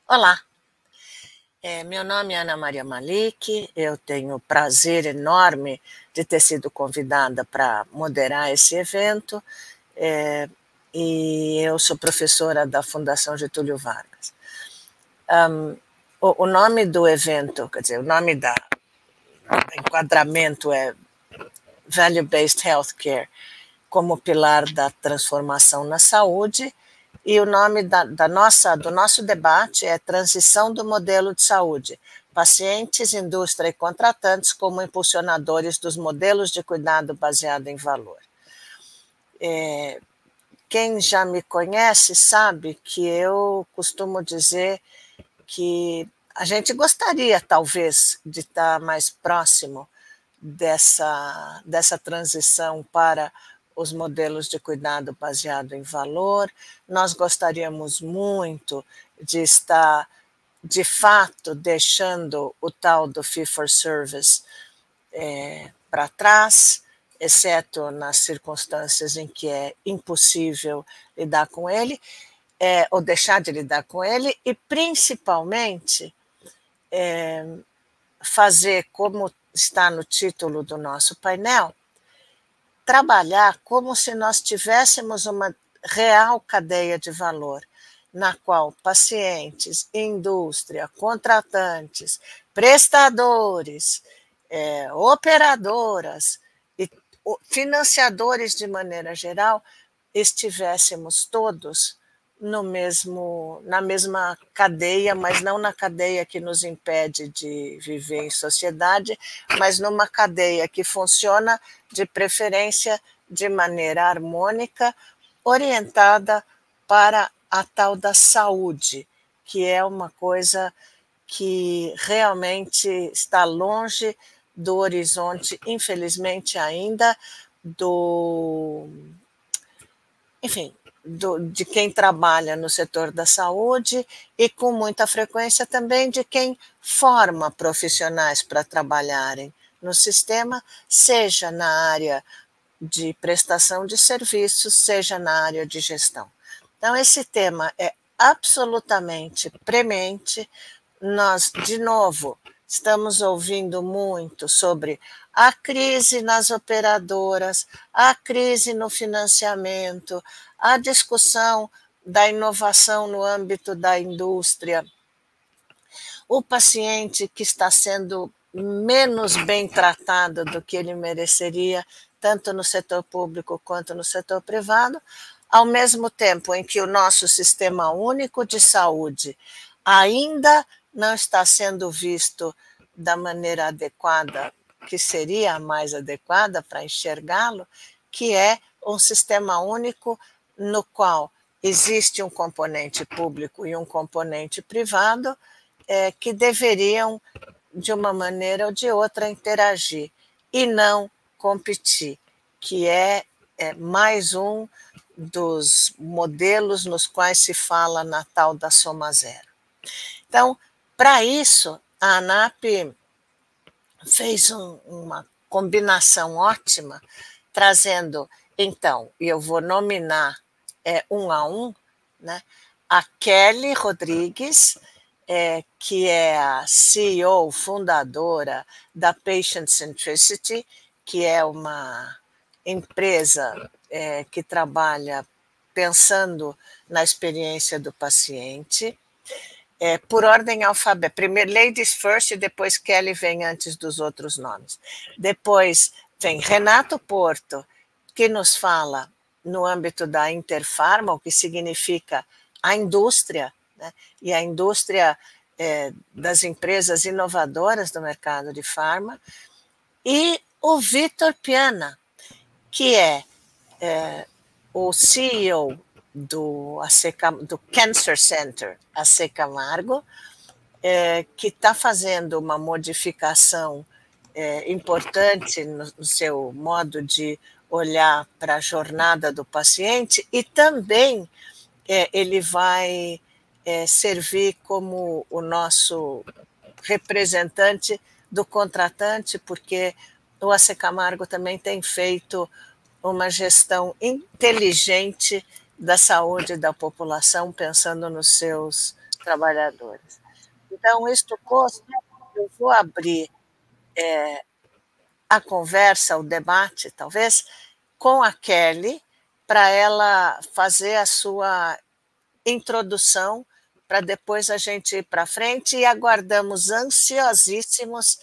Olá, meu nome é Ana Maria Malik, eu tenho o prazer enorme de ter sido convidada para moderar esse evento, e eu sou professora da Fundação Getúlio Vargas. O nome do evento, quer dizer, o nome do enquadramento é Value-Based Healthcare como pilar da transformação na saúde, e o nome do nosso debate é Transição do Modelo de Saúde, pacientes, indústria e contratantes como impulsionadores dos modelos de cuidado baseado em valor. Quem já me conhece sabe que eu costumo dizer que a gente gostaria, talvez, de estar mais próximo dessa transição para os modelos de cuidado baseado em valor. Nós gostaríamos muito de estar, de fato, deixando o tal do fee-for-service para trás, exceto nas circunstâncias em que é impossível lidar com ele, ou deixar de lidar com ele, e principalmente fazer, como está no título do nosso painel, trabalhar como se nós tivéssemos uma real cadeia de valor, na qual pacientes, indústria, contratantes, prestadores, operadoras e financiadores de maneira geral, estivéssemos todos na mesma cadeia, mas não na cadeia que nos impede de viver em sociedade, mas numa cadeia que funciona de preferência de maneira harmônica, orientada para a tal da saúde, que é uma coisa que realmente está longe do horizonte, infelizmente ainda, de quem trabalha no setor da saúde e, com muita frequência, também de quem forma profissionais para trabalharem no sistema, seja na área de prestação de serviços, seja na área de gestão. Então, esse tema é absolutamente premente. Nós, de novo, estamos ouvindo muito sobre a crise nas operadoras, a crise no financiamento, a discussão da inovação no âmbito da indústria, o paciente que está sendo menos bem tratado do que ele mereceria, tanto no setor público quanto no setor privado, ao mesmo tempo em que o nosso sistema único de saúde ainda não está sendo visto da maneira adequada, que seria a mais adequada para enxergá-lo, que é um sistema único no qual existe um componente público e um componente privado, que deveriam, de uma maneira ou de outra, interagir e não competir, que é mais um dos modelos nos quais se fala na tal da soma zero. Então, para isso, a ANAP fez uma combinação ótima, trazendo, então, e eu vou nominar um a um, né, a Kelly Rodrigues, que é a CEO, fundadora da Patient Centricity, que é uma empresa que trabalha pensando na experiência do paciente, por ordem alfabética. Primeiro Ladies First e depois Kelly vem antes dos outros nomes. Depois vem Renato Porto, que nos fala no âmbito da Interpharma, o que significa a indústria, né? E a indústria das empresas inovadoras do mercado de farma, e o Vitor Piana, que é o CEO do Cancer Center AC Camargo, que está fazendo uma modificação importante no seu modo de olhar para a jornada do paciente, e também ele vai servir como o nosso representante do contratante, porque o AC Camargo também tem feito uma gestão inteligente da saúde da população, pensando nos seus trabalhadores. Então, isto posto, eu vou abrir a conversa, o debate, talvez, com a Kelly, para ela fazer a sua introdução, para depois a gente ir para frente, e aguardamos ansiosíssimos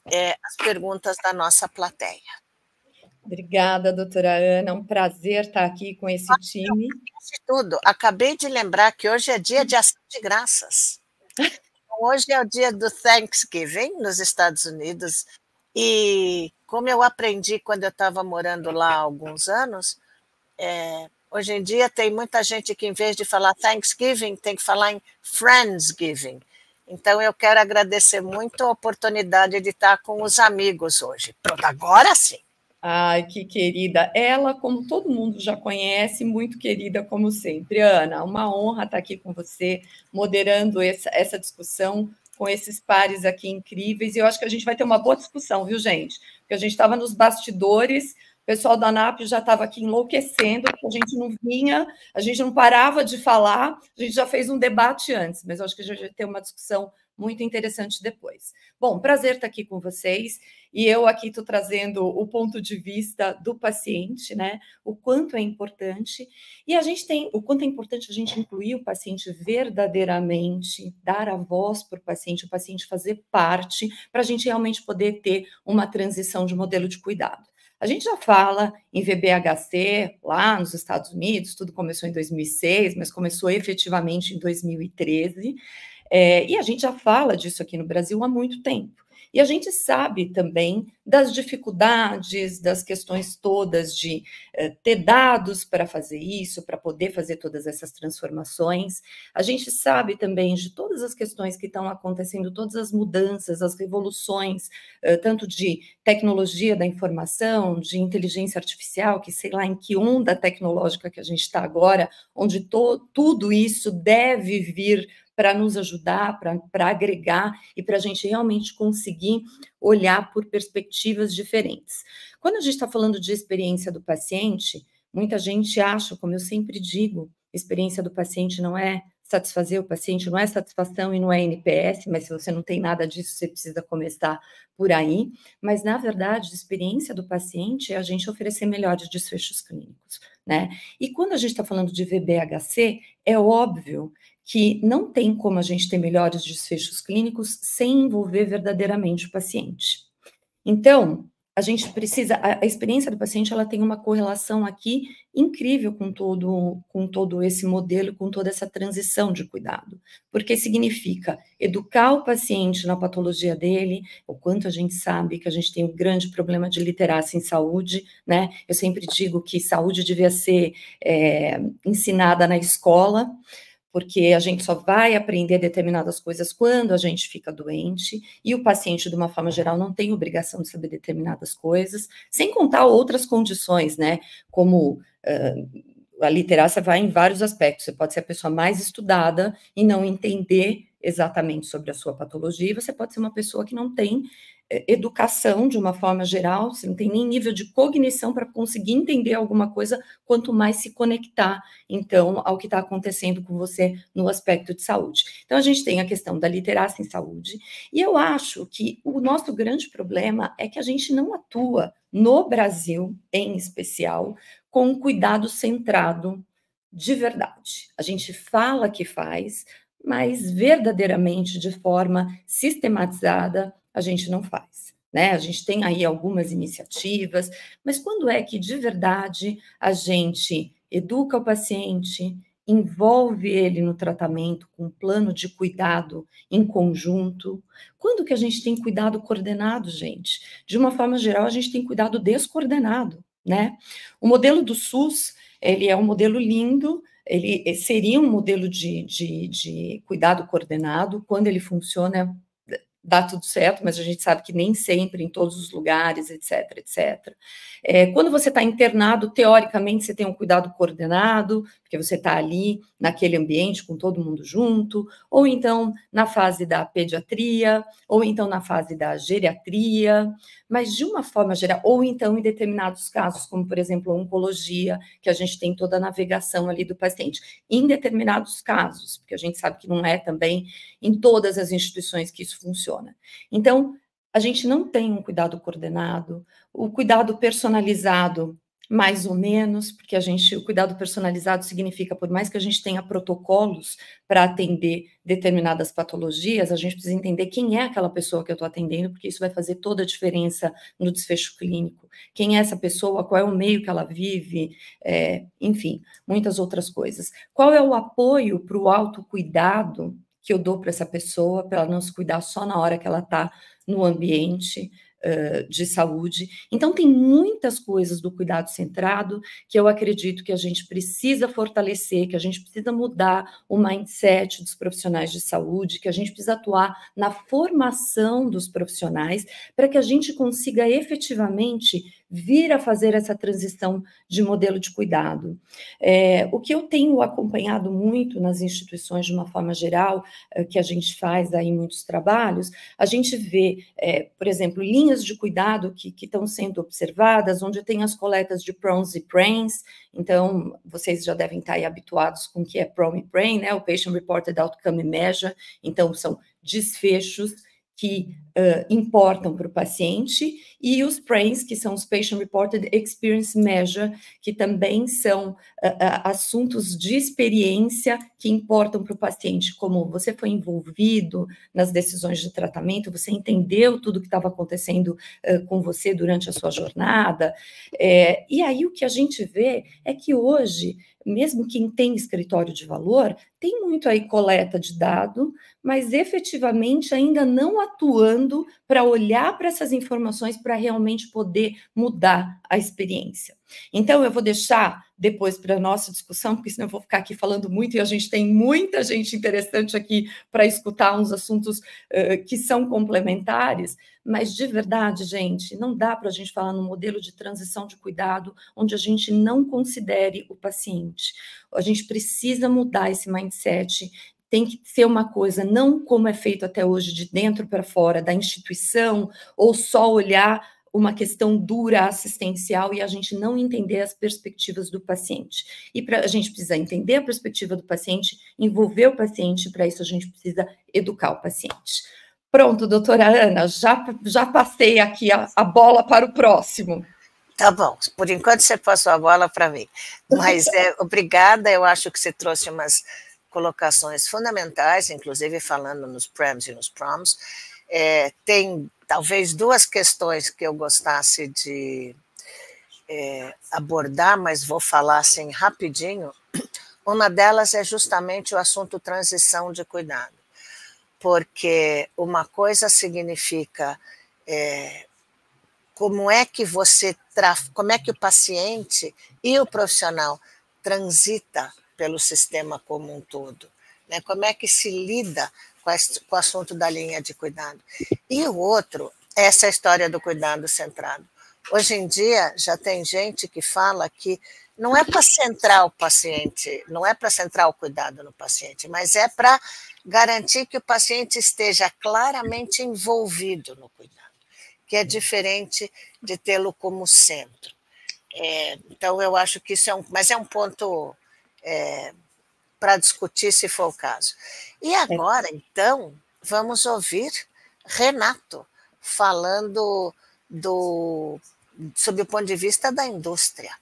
as perguntas da nossa plateia. Obrigada, doutora Ana, é um prazer estar aqui com esse time. Tudo, acabei de lembrar que hoje é dia de ação de graças. Hoje é o dia do Thanksgiving nos Estados Unidos, e como eu aprendi quando eu estava morando lá há alguns anos, hoje em dia tem muita gente que, em vez de falar Thanksgiving, tem que falar em Friendsgiving. Então, eu quero agradecer muito a oportunidade de estar com os amigos hoje. Pronto, agora sim. Ai, que querida. Ela, como todo mundo já conhece, muito querida como sempre. Ana, uma honra estar aqui com você, moderando essa discussão com esses pares aqui incríveis. E eu acho que a gente vai ter uma boa discussão, viu, gente? Porque a gente estava nos bastidores, o pessoal da ANAP já estava aqui enlouquecendo, porque a gente não vinha, a gente não parava de falar, a gente já fez um debate antes, mas eu acho que a gente vai ter uma discussão muito interessante depois. Bom, prazer estar aqui com vocês. E eu aqui estou trazendo o ponto de vista do paciente, né? O quanto é importante. E a gente tem o quanto é importante a gente incluir o paciente verdadeiramente, dar a voz para o paciente fazer parte, para a gente realmente poder ter uma transição de modelo de cuidado. A gente já fala em VBHC lá nos Estados Unidos, tudo começou em 2006, mas começou efetivamente em 2013. E a gente já fala disso aqui no Brasil há muito tempo. E a gente sabe também das dificuldades, das questões todas de ter dados para fazer isso, para poder fazer todas essas transformações. A gente sabe também de todas as questões que estão acontecendo, todas as mudanças, as revoluções, tanto de tecnologia da informação, de inteligência artificial, que sei lá em que onda tecnológica que a gente está agora, onde tudo isso deve vir para nos ajudar, para agregar e para a gente realmente conseguir olhar por perspectivas diferentes. Quando a gente está falando de experiência do paciente, muita gente acha, como eu sempre digo, experiência do paciente não é satisfazer o paciente, não é satisfação e não é NPS, mas se você não tem nada disso, você precisa começar por aí. Mas, na verdade, a experiência do paciente é a gente oferecer melhores desfechos clínicos, né? E quando a gente está falando de VBHC, é óbvio que não tem como a gente ter melhores desfechos clínicos sem envolver verdadeiramente o paciente. Então, a gente precisa, a experiência do paciente, ela tem uma correlação aqui incrível com todo esse modelo, com toda essa transição de cuidado, porque significa educar o paciente na patologia dele, o quanto a gente sabe que a gente tem um grande problema de literacia em saúde, né? Eu sempre digo que saúde devia ser ensinada na escola, porque a gente só vai aprender determinadas coisas quando a gente fica doente, e o paciente, de uma forma geral, não tem obrigação de saber determinadas coisas, sem contar outras condições, né, como a literácia vai em vários aspectos, você pode ser a pessoa mais estudada e não entender exatamente sobre a sua patologia, e você pode ser uma pessoa que não tem educação de uma forma geral, você não tem nem nível de cognição para conseguir entender alguma coisa, quanto mais se conectar, então, ao que está acontecendo com você no aspecto de saúde. Então, a gente tem a questão da literacia em saúde, e eu acho que o nosso grande problema é que a gente não atua, no Brasil, em especial, com um cuidado centrado de verdade. A gente fala que faz, mas verdadeiramente, de forma sistematizada, a gente não faz, né? A gente tem aí algumas iniciativas, mas quando é que de verdade a gente educa o paciente, envolve ele no tratamento com um plano de cuidado em conjunto? Quando que a gente tem cuidado coordenado, gente? De uma forma geral, a gente tem cuidado descoordenado, né? O modelo do SUS, ele é um modelo lindo, ele seria um modelo de cuidado coordenado, quando ele funciona dá tudo certo, mas a gente sabe que nem sempre, em todos os lugares, etc, etc. Quando você está internado, teoricamente, você tem um cuidado coordenado, porque você está ali, naquele ambiente, com todo mundo junto, ou então na fase da pediatria, ou então na fase da geriatria, mas de uma forma geral, ou então em determinados casos, como, por exemplo, a oncologia, que a gente tem toda a navegação ali do paciente. Em determinados casos, porque a gente sabe que não é também em todas as instituições que isso funciona. Então, a gente não tem um cuidado coordenado, o cuidado personalizado, mais ou menos, porque o cuidado personalizado significa, por mais que a gente tenha protocolos para atender determinadas patologias, a gente precisa entender quem é aquela pessoa que eu estou atendendo, porque isso vai fazer toda a diferença no desfecho clínico. Quem é essa pessoa, qual é o meio que ela vive, enfim, muitas outras coisas. Qual é o apoio para o autocuidado que eu dou para essa pessoa, para ela não se cuidar só na hora que ela está no ambiente de saúde. Então, tem muitas coisas do cuidado centrado que eu acredito que a gente precisa fortalecer, que a gente precisa mudar o mindset dos profissionais de saúde, que a gente precisa atuar na formação dos profissionais para que a gente consiga efetivamente vir a fazer essa transição de modelo de cuidado. O que eu tenho acompanhado muito nas instituições, de uma forma geral, que a gente faz aí muitos trabalhos, a gente vê, por exemplo, linhas de cuidado que estão sendo observadas, onde tem as coletas de PROMs e PRAINs. Então, vocês já devem estar aí habituados com o que é PROM e PRAIN, né? O Patient Reported Outcome Measure. Então, são desfechos que importam para o paciente, e os PRAINs, que são os Patient Reported Experience Measure, que também são assuntos de experiência que importam para o paciente, como você foi envolvido nas decisões de tratamento, você entendeu tudo que estava acontecendo com você durante a sua jornada. E aí o que a gente vê é que hoje, mesmo quem tem escritório de valor, tem muito aí coleta de dado, mas efetivamente ainda não atuando para olhar para essas informações para realmente poder mudar a experiência. Então, eu vou deixar depois para a nossa discussão, porque senão eu vou ficar aqui falando muito, e a gente tem muita gente interessante aqui para escutar uns assuntos que são complementares, mas de verdade, gente, não dá para a gente falar num modelo de transição de cuidado onde a gente não considere o paciente. A gente precisa mudar esse mindset. Tem que ser uma coisa, não como é feito até hoje, de dentro para fora da instituição, ou só olhar uma questão dura assistencial e a gente não entender as perspectivas do paciente. E a gente precisa entender a perspectiva do paciente, envolver o paciente, para isso a gente precisa educar o paciente. Pronto, doutora Ana, já passei aqui a bola para o próximo. Tá bom, por enquanto você passou a bola para mim, mas obrigada, eu acho que você trouxe umas colocações fundamentais, inclusive falando nos PRAMs e nos PROMs. Tem talvez duas questões que eu gostasse de abordar, mas vou falar assim rapidinho. Uma delas é justamente o assunto transição de cuidado, porque uma coisa significa como é que o paciente e o profissional transita pelo sistema como um todo, né? Como é que se lida com o assunto da linha de cuidado. E o outro, essa história do cuidado centrado. Hoje em dia já tem gente que fala que não é para centrar o paciente, não é para centrar o cuidado no paciente, mas é para garantir que o paciente esteja claramente envolvido no cuidado, que é diferente de tê-lo como centro. Então, eu acho que isso mas é um ponto para discutir, se for o caso. E agora, então, vamos ouvir Renato falando sob o ponto de vista da indústria.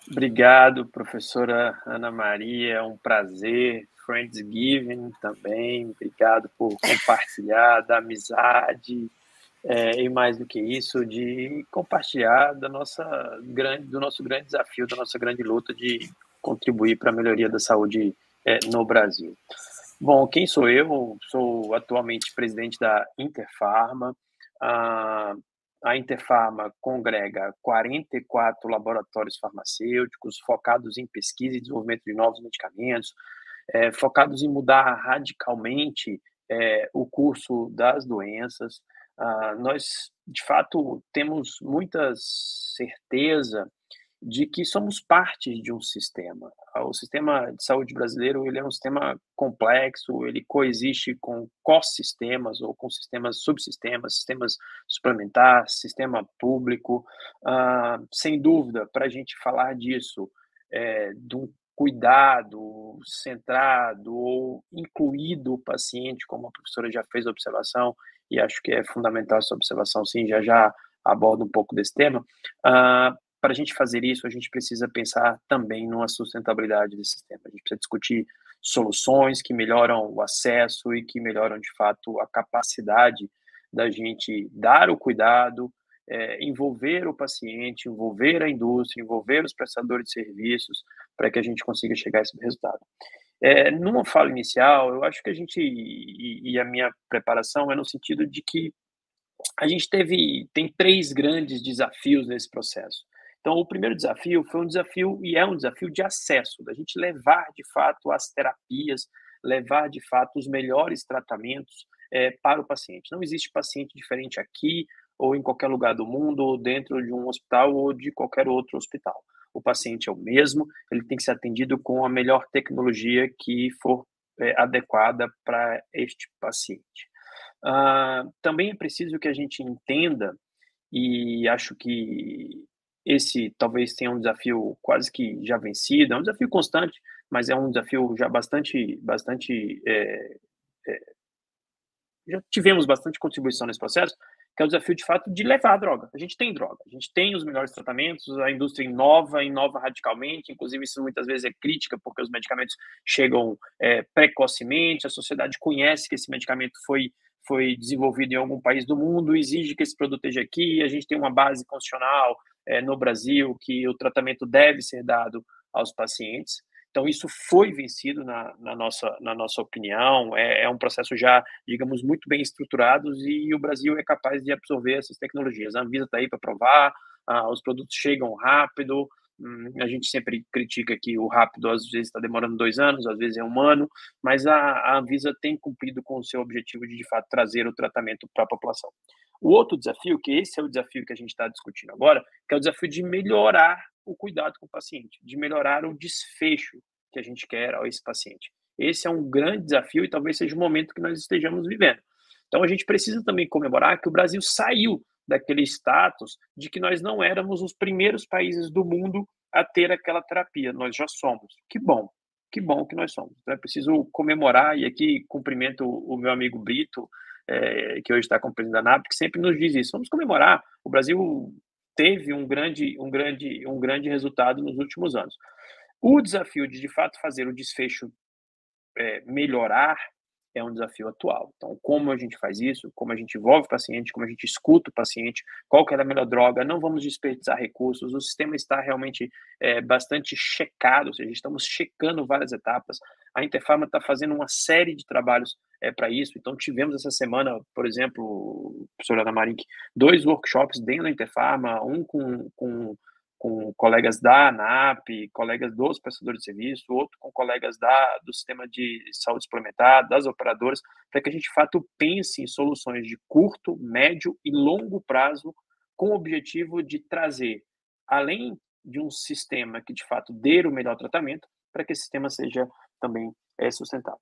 Obrigado, professora Ana Maria, é um prazer. Friendsgiving também, obrigado por compartilhar da amizade, e mais do que isso, de compartilhar do nosso grande desafio, da nossa grande luta de contribuir para a melhoria da saúde no Brasil. Bom, quem sou eu? Sou atualmente presidente da Interpharma. A Interpharma congrega 44 laboratórios farmacêuticos focados em pesquisa e desenvolvimento de novos medicamentos, focados em mudar radicalmente o curso das doenças. Nós, de fato, temos muita certeza de que somos parte de um sistema. O sistema de saúde brasileiro, ele é um sistema complexo, ele coexiste com co-sistemas ou com sistemas subsistemas, sistemas suplementares, sistema público. Sem dúvida, para a gente falar disso, de um cuidado centrado ou incluído o paciente, como a professora já fez a observação, e acho que é fundamental essa observação, sim, já abordo um pouco desse tema. Para a gente fazer isso, a gente precisa pensar também numa sustentabilidade desse sistema. A gente precisa discutir soluções que melhoram o acesso e que melhoram, de fato, a capacidade da gente dar o cuidado, envolver o paciente, envolver a indústria, envolver os prestadores de serviços, para que a gente consiga chegar a esse resultado. Numa fala inicial, eu acho que a gente, e a minha preparação é no sentido de que a gente tem 3 grandes desafios nesse processo. Então, o primeiro desafio foi um desafio, e é um desafio de acesso, da gente levar, de fato, as terapias, levar, de fato, os melhores tratamentos para o paciente. Não existe paciente diferente aqui, ou em qualquer lugar do mundo, ou dentro de um hospital, ou de qualquer outro hospital. O paciente é o mesmo, ele tem que ser atendido com a melhor tecnologia que for adequada para este paciente. Também é preciso que a gente entenda, e acho que esse talvez tenha um desafio quase que já vencido, é um desafio constante, mas é um desafio já já tivemos bastante contribuição nesse processo, que é o desafio, de fato, de levar a droga. A gente tem droga, a gente tem os melhores tratamentos, a indústria inova radicalmente, inclusive isso muitas vezes é crítica, porque os medicamentos chegam precocemente, a sociedade conhece que esse medicamento foi desenvolvido em algum país do mundo, exige que esse produto esteja aqui, a gente tem uma base constitucional no Brasil que o tratamento deve ser dado aos pacientes. Então, isso foi vencido na nossa opinião, é um processo já, digamos, muito bem estruturado e o Brasil é capaz de absorver essas tecnologias. A Anvisa está aí para provar, os produtos chegam rápido, a gente sempre critica que o rápido às vezes está demorando 2 anos, às vezes é 1 ano, mas a Anvisa tem cumprido com o seu objetivo de fato, trazer o tratamento para a população. O outro desafio, que esse é o desafio que a gente está discutindo agora, que é o desafio de melhorar o cuidado com o paciente, de melhorar o desfecho que a gente quer a esse paciente. Esse é um grande desafio e talvez seja o momento que nós estejamos vivendo. Então, a gente precisa também comemorar que o Brasil saiu daquele status de que nós não éramos os primeiros países do mundo a ter aquela terapia. Nós já somos. Que bom que nós somos. Então, é preciso comemorar, e aqui cumprimento o meu amigo Brito, que hoje está como presidente da ANAP, que sempre nos diz isso. Vamos comemorar. O Brasil teve um grande resultado nos últimos anos. O desafio de fato, fazer o desfecho melhorar é um desafio atual. Então, como a gente faz isso, como a gente envolve o paciente, como a gente escuta o paciente, qual que é a melhor droga, não vamos desperdiçar recursos, o sistema está realmente bastante checado, ou seja, estamos checando várias etapas, a Interpharma está fazendo uma série de trabalhos para isso, então tivemos essa semana, por exemplo, professora Ana Marink, 2 workshops dentro da Interpharma, um com colegas da ANAP, colegas dos prestadores de serviço, outro com colegas do sistema de saúde suplementar, das operadoras, para que a gente, de fato, pense em soluções de curto, médio e longo prazo, com o objetivo de trazer, além de um sistema que, de fato, dê o melhor tratamento, para que esse sistema seja também sustentável.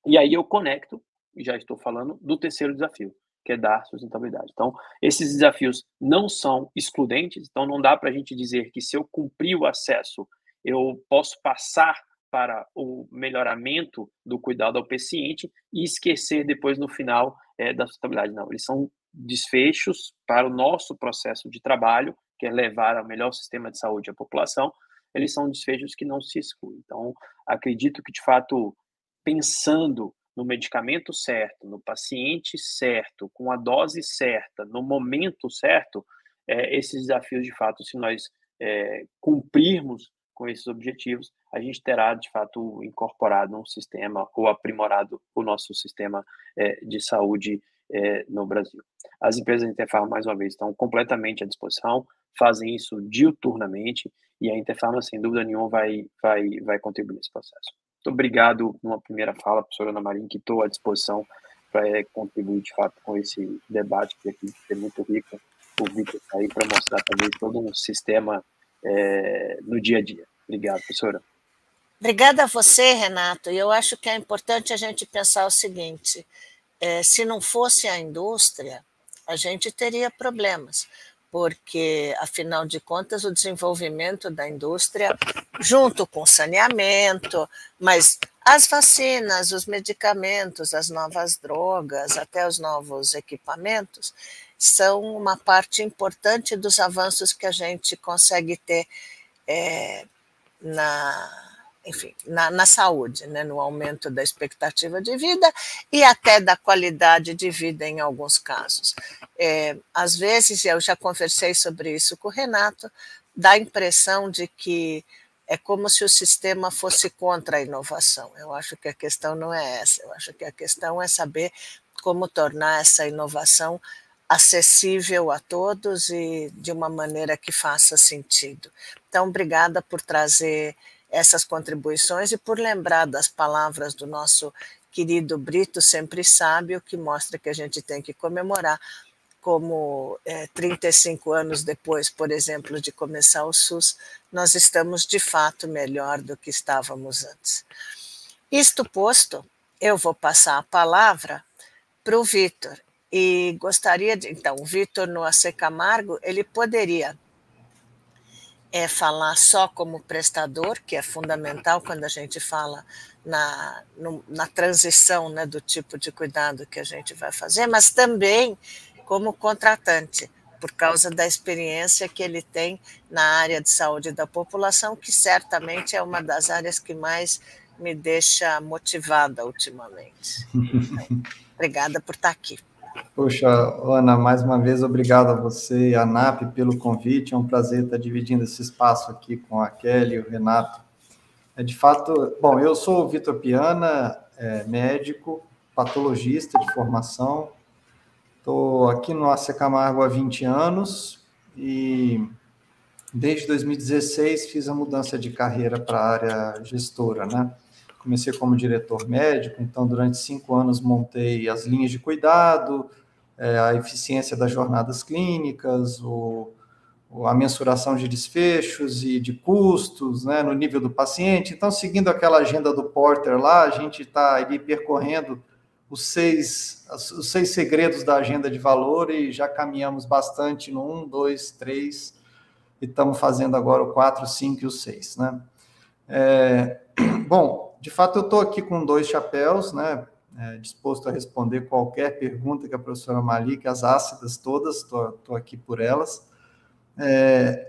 E aí eu conecto, e já estou falando, do terceiro desafio, que é dar sustentabilidade. Então, esses desafios não são excludentes, então não dá para a gente dizer que se eu cumprir o acesso, eu posso passar para o melhoramento do cuidado ao paciente e esquecer depois no final da sustentabilidade. Não, eles são desfechos para o nosso processo de trabalho, que é levar ao melhor sistema de saúde à população, eles são desfechos que não se excluem. Então, acredito que, de fato, pensando no medicamento certo, no paciente certo, com a dose certa, no momento certo, esses desafios, de fato, se nós cumprirmos com esses objetivos, a gente terá, de fato, incorporado um sistema ou aprimorado o nosso sistema de saúde no Brasil. As empresas da Interpharma, mais uma vez, estão completamente à disposição, fazem isso diuturnamente, e a Interpharma, sem dúvida nenhuma, vai contribuir nesse processo. Muito obrigado numa primeira fala, professora Ana Marink, que estou à disposição contribuir, de fato, com esse debate que aqui é muito rico. O Vitor está aí para mostrar também todo um sistema no dia a dia. Obrigado, professora. Obrigada a você, Renato. E eu acho que é importante a gente pensar o seguinte, se não fosse a indústria, a gente teria problemas, porque, afinal de contas, o desenvolvimento da indústria, junto com o saneamento, mas as vacinas, os medicamentos, as novas drogas, até os novos equipamentos, são uma parte importante dos avanços que a gente consegue ter na saúde, né, no aumento da expectativa de vida e até da qualidade de vida em alguns casos. Às vezes, eu já conversei sobre isso com o Renato, dá a impressão de que é como se o sistema fosse contra a inovação. Eu acho que a questão não é essa, eu acho que a questão é saber como tornar essa inovação acessível a todos e de uma maneira que faça sentido. Então, obrigada por trazer essas contribuições e por lembrar das palavras do nosso querido Brito Sempre Sábio, que mostra que a gente tem que comemorar como 35 anos depois, por exemplo, de começar o SUS, nós estamos de fato melhor do que estávamos antes. Isto posto, eu vou passar a palavra para o Vitor, e gostaria de... Então, o Vitor no AC Camargo, ele poderia falar só como prestador, que é fundamental quando a gente fala na transição, né, do tipo de cuidado que a gente vai fazer, mas também como contratante, por causa da experiência que ele tem na área de saúde da população, que certamente é uma das áreas que mais me deixa motivada ultimamente. Então, obrigada por estar aqui. Poxa, Ana, mais uma vez, obrigado a você e a ANAP pelo convite. É um prazer estar dividindo esse espaço aqui com a Kelly e o Renato. De fato, bom, eu sou o Vitor Piana, médico, patologista de formação. Estou aqui no AC Camargo há 20 anos e desde 2016 fiz a mudança de carreira para a área gestora, né? Comecei como diretor médico, então durante 5 anos montei as linhas de cuidado, a eficiência das jornadas clínicas, a mensuração de desfechos e de custos, né, no nível do paciente. Então, seguindo aquela agenda do Porter lá, a gente está ali percorrendo os seis segredos da agenda de valor e já caminhamos bastante no 1, 2, 3 e estamos fazendo agora o 4, 5 e o 6, né? Bom, de fato eu estou aqui com 2 chapéus, né? Disposto a responder qualquer pergunta que a professora Malik, as ácidas todas, estou aqui por elas.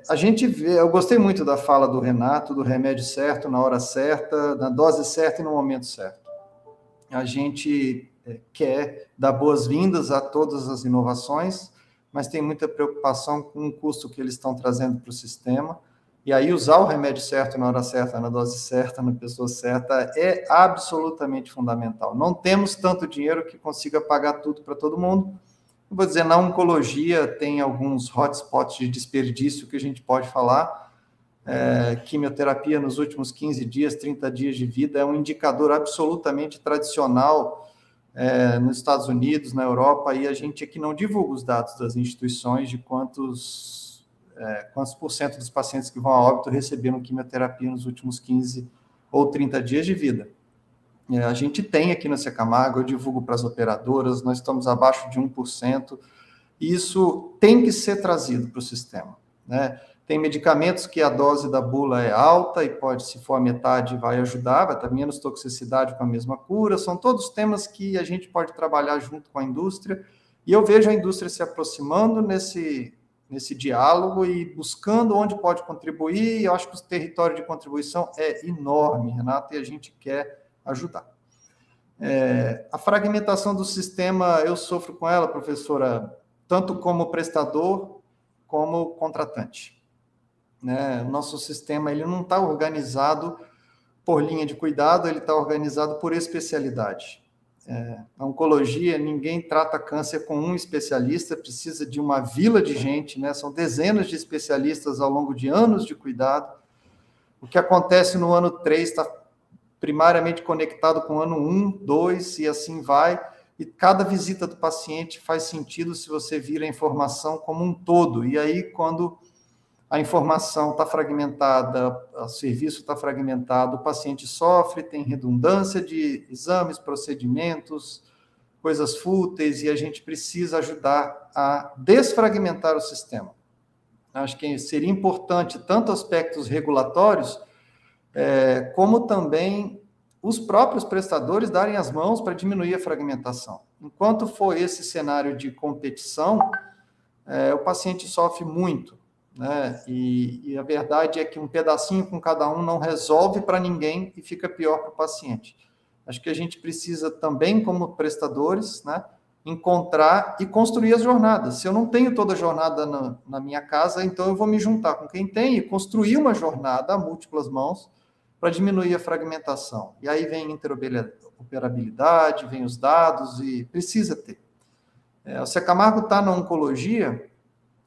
A gente vê, eu gostei muito da fala do Renato, do remédio certo, na hora certa, na dose certa e no momento certo. A gente quer dar boas-vindas a todas as inovações, mas tem muita preocupação com o custo que eles estão trazendo para o sistema, e aí usar o remédio certo na hora certa, na dose certa, na pessoa certa, é absolutamente fundamental. Não temos tanto dinheiro que consiga pagar tudo para todo mundo. Eu vou dizer, na oncologia tem alguns hotspots de desperdício que a gente pode falar. Quimioterapia nos últimos 15 dias, 30 dias de vida é um indicador absolutamente tradicional nos Estados Unidos, na Europa, e a gente aqui não divulga os dados das instituições de quantos por cento dos pacientes que vão a óbito receberam quimioterapia nos últimos 15 ou 30 dias de vida. A gente tem aqui na AC Camargo, eu divulgo para as operadoras, nós estamos abaixo de 1%, e isso tem que ser trazido para o sistema, né? Tem medicamentos que a dose da bula é alta e pode, se for a metade, vai ajudar, vai ter menos toxicidade com a mesma cura. São todos temas que a gente pode trabalhar junto com a indústria. E eu vejo a indústria se aproximando nesse diálogo e buscando onde pode contribuir. Eu acho que o território de contribuição é enorme, Renato, e a gente quer ajudar. A fragmentação do sistema, eu sofro com ela, professora, tanto como prestador como contratante. Né? O nosso sistema ele não está organizado por linha de cuidado, ele está organizado por especialidade. Na oncologia, ninguém trata câncer com um especialista, precisa de uma vila de gente, né? São dezenas de especialistas ao longo de anos de cuidado. O que acontece no ano 3 está primariamente conectado com o ano 1, 2 e assim vai. e cada visita do paciente faz sentido se você vira a informação como um todo. E aí, quando a informação está fragmentada, o serviço está fragmentado, o paciente sofre, tem redundância de exames, procedimentos, coisas fúteis, e a gente precisa ajudar a desfragmentar o sistema. Acho que seria importante tanto aspectos regulatórios, como também os próprios prestadores darem as mãos para diminuir a fragmentação. Enquanto for esse cenário de competição, o paciente sofre muito, né? E a verdade é que um pedacinho com cada um não resolve para ninguém e fica pior para o paciente. Acho que a gente precisa também, como prestadores, né, encontrar e construir as jornadas. Se eu não tenho toda a jornada na minha casa, então eu vou me juntar com quem tem e construir uma jornada a múltiplas mãos para diminuir a fragmentação. E aí vem interoperabilidade, vem os dados, e precisa ter. O Secamargo está na oncologia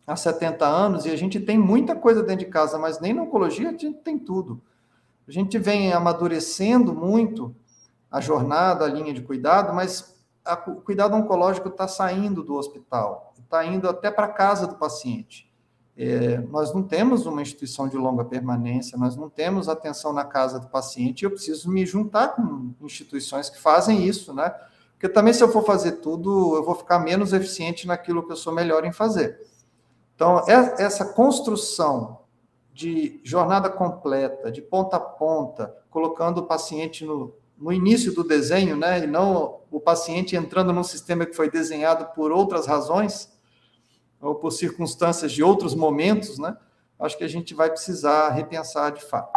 há 70 anos, e a gente tem muita coisa dentro de casa, mas nem na oncologia a gente tem tudo. A gente vem amadurecendo muito a jornada, a linha de cuidado, mas o cuidado oncológico está saindo do hospital, está indo até para a casa do paciente. Nós não temos uma instituição de longa permanência, nós não temos atenção na casa do paciente, e eu preciso me juntar com instituições que fazem isso, né? Porque também, se eu for fazer tudo, eu vou ficar menos eficiente naquilo que eu sou melhor em fazer. Então, essa construção de jornada completa, de ponta a ponta, colocando o paciente no início do desenho, né, e não o paciente entrando num sistema que foi desenhado por outras razões, ou por circunstâncias de outros momentos, né, acho que a gente vai precisar repensar de fato.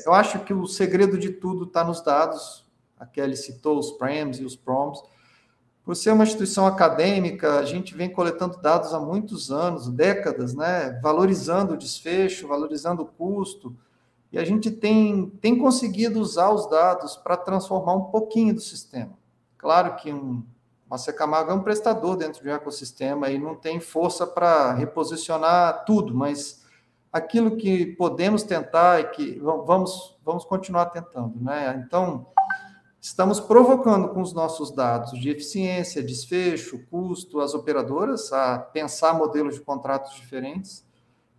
Eu acho que o segredo de tudo está nos dados. A Kelly citou os PRAMs e os PROMs. Por ser uma instituição acadêmica, a gente vem coletando dados há muitos anos, décadas, né, valorizando o desfecho, valorizando o custo, e a gente tem conseguido usar os dados para transformar um pouquinho do sistema. Claro que a Secamargo é um prestador dentro de um ecossistema e não tem força para reposicionar tudo, mas aquilo que podemos tentar e que vamos continuar tentando, né? Então, estamos provocando com os nossos dados de eficiência, desfecho, custo, as operadoras a pensar modelos de contratos diferentes,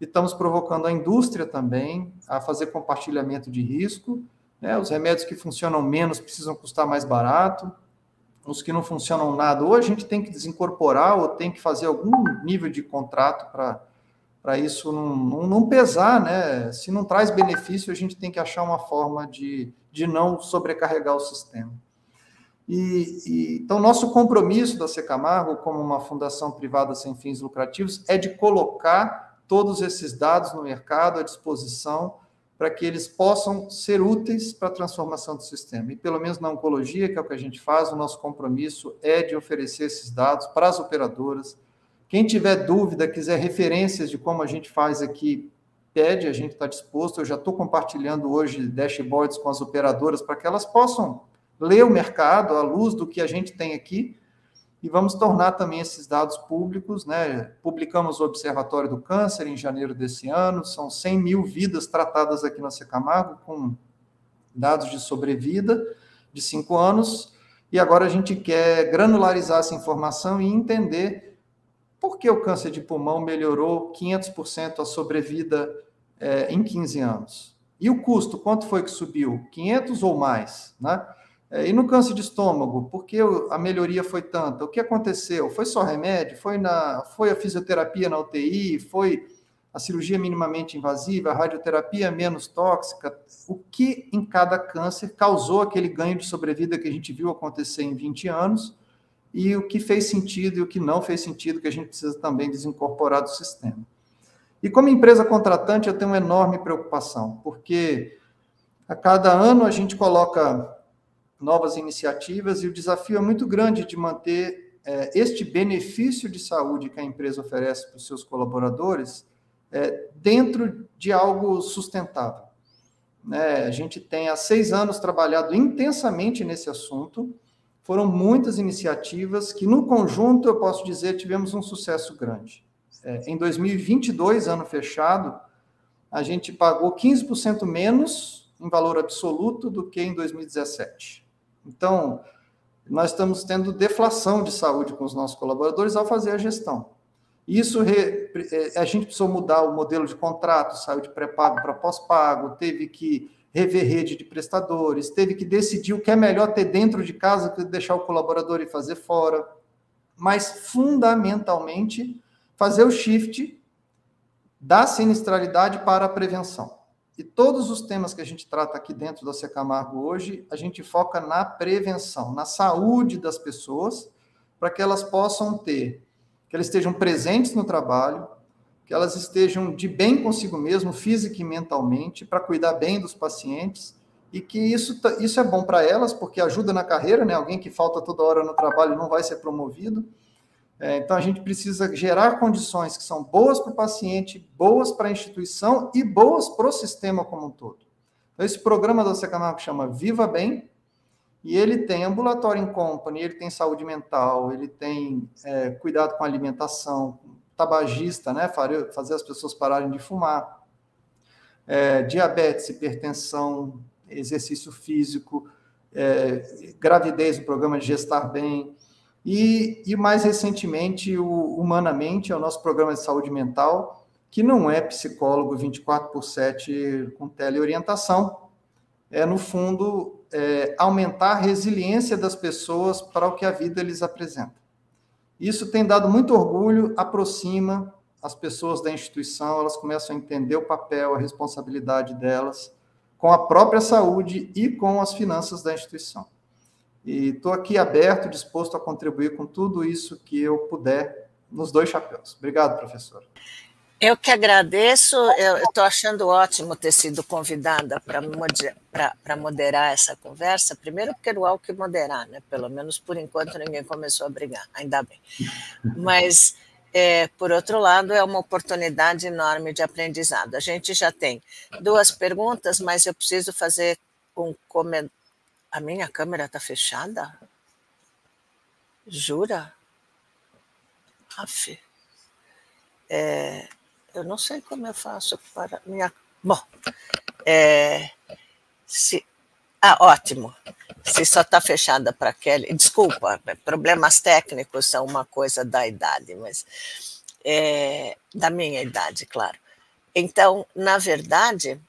e estamos provocando a indústria também a fazer compartilhamento de risco, né? Os remédios que funcionam menos precisam custar mais barato, os que não funcionam nada, ou a gente tem que desincorporar, ou tem que fazer algum nível de contrato para isso não pesar, né? Se não traz benefício, a gente tem que achar uma forma de não sobrecarregar o sistema. Então, nosso compromisso da Secamargo, como uma fundação privada sem fins lucrativos, é de colocar todos esses dados no mercado à disposição para que eles possam ser úteis para a transformação do sistema. E, pelo menos na oncologia, que é o que a gente faz, o nosso compromisso é de oferecer esses dados para as operadoras. Quem tiver dúvida, quiser referências de como a gente faz aqui, pede, a gente está disposto. Eu já estou compartilhando hoje dashboards com as operadoras para que elas possam ler o mercado à luz do que a gente tem aqui, e vamos tornar também esses dados públicos, né? Publicamos o Observatório do Câncer em janeiro desse ano, são 100 mil vidas tratadas aqui na Secamargo, com dados de sobrevida de 5 anos, e agora a gente quer granularizar essa informação e entender por que o câncer de pulmão melhorou 500% a sobrevida em 15 anos. E o custo, quanto foi que subiu? 500 ou mais, né? E no câncer de estômago, por que a melhoria foi tanta? O que aconteceu? Foi só remédio? Foi a fisioterapia na UTI? Foi a cirurgia minimamente invasiva? A radioterapia menos tóxica? O que em cada câncer causou aquele ganho de sobrevida que a gente viu acontecer em 20 anos? E o que fez sentido e o que não fez sentido, que a gente precisa também desincorporar do sistema. E como empresa contratante, eu tenho uma enorme preocupação, porque a cada ano a gente coloca novas iniciativas, e o desafio é muito grande de manter este benefício de saúde que a empresa oferece para os seus colaboradores dentro de algo sustentável. Né? A gente tem há 6 anos trabalhado intensamente nesse assunto, foram muitas iniciativas que, no conjunto, eu posso dizer, tivemos um sucesso grande. Em 2022, ano fechado, a gente pagou 15% menos em valor absoluto do que em 2017. Então, nós estamos tendo deflação de saúde com os nossos colaboradores ao fazer a gestão. Isso, a gente precisou mudar o modelo de contrato, saiu de pré-pago para pós-pago, teve que rever rede de prestadores, teve que decidir o que é melhor ter dentro de casa que deixar o colaborador e fazer fora, mas, fundamentalmente, fazer o shift da sinistralidade para a prevenção. E todos os temas que a gente trata aqui dentro da Secamargo hoje, a gente foca na prevenção, na saúde das pessoas, para que elas possam ter, que elas estejam presentes no trabalho, que elas estejam de bem consigo mesmo, física e mentalmente, para cuidar bem dos pacientes, e que isso é bom para elas, porque ajuda na carreira, né? Alguém que falta toda hora no trabalho não vai ser promovido. Então, a gente precisa gerar condições que são boas para o paciente, boas para a instituição e boas para o sistema como um todo. Então, esse programa da Secamargo chama Viva Bem, e ele tem ambulatório in company, ele tem saúde mental, ele tem cuidado com a alimentação, tabagista, né, fazer as pessoas pararem de fumar, diabetes, hipertensão, exercício físico, gravidez, o programa de Gestar Bem, e mais recentemente, o Humanamente, é o nosso programa de saúde mental, que não é psicólogo 24/7 com teleorientação, no fundo, aumentar a resiliência das pessoas para o que a vida lhes apresenta. Isso tem dado muito orgulho, aproxima as pessoas da instituição, elas começam a entender o papel, a responsabilidade delas com a própria saúde e com as finanças da instituição. E estou aqui aberto, disposto a contribuir com tudo isso que eu puder, nos dois chapéus. Obrigado, professora. Eu que agradeço, eu estou achando ótimo ter sido convidada para moderar essa conversa, primeiro porque era o que moderar, né? Pelo menos por enquanto ninguém começou a brigar, ainda bem. Mas, por outro lado, é uma oportunidade enorme de aprendizado. A gente já tem 2 perguntas, mas eu preciso fazer um comentário. A minha câmera está fechada? Jura? Aff. Eu não sei como eu faço para minha... Bom, ótimo. Se só está fechada para Kelly... Desculpa, problemas técnicos são uma coisa da idade, mas... da minha idade, claro. Então, na verdade,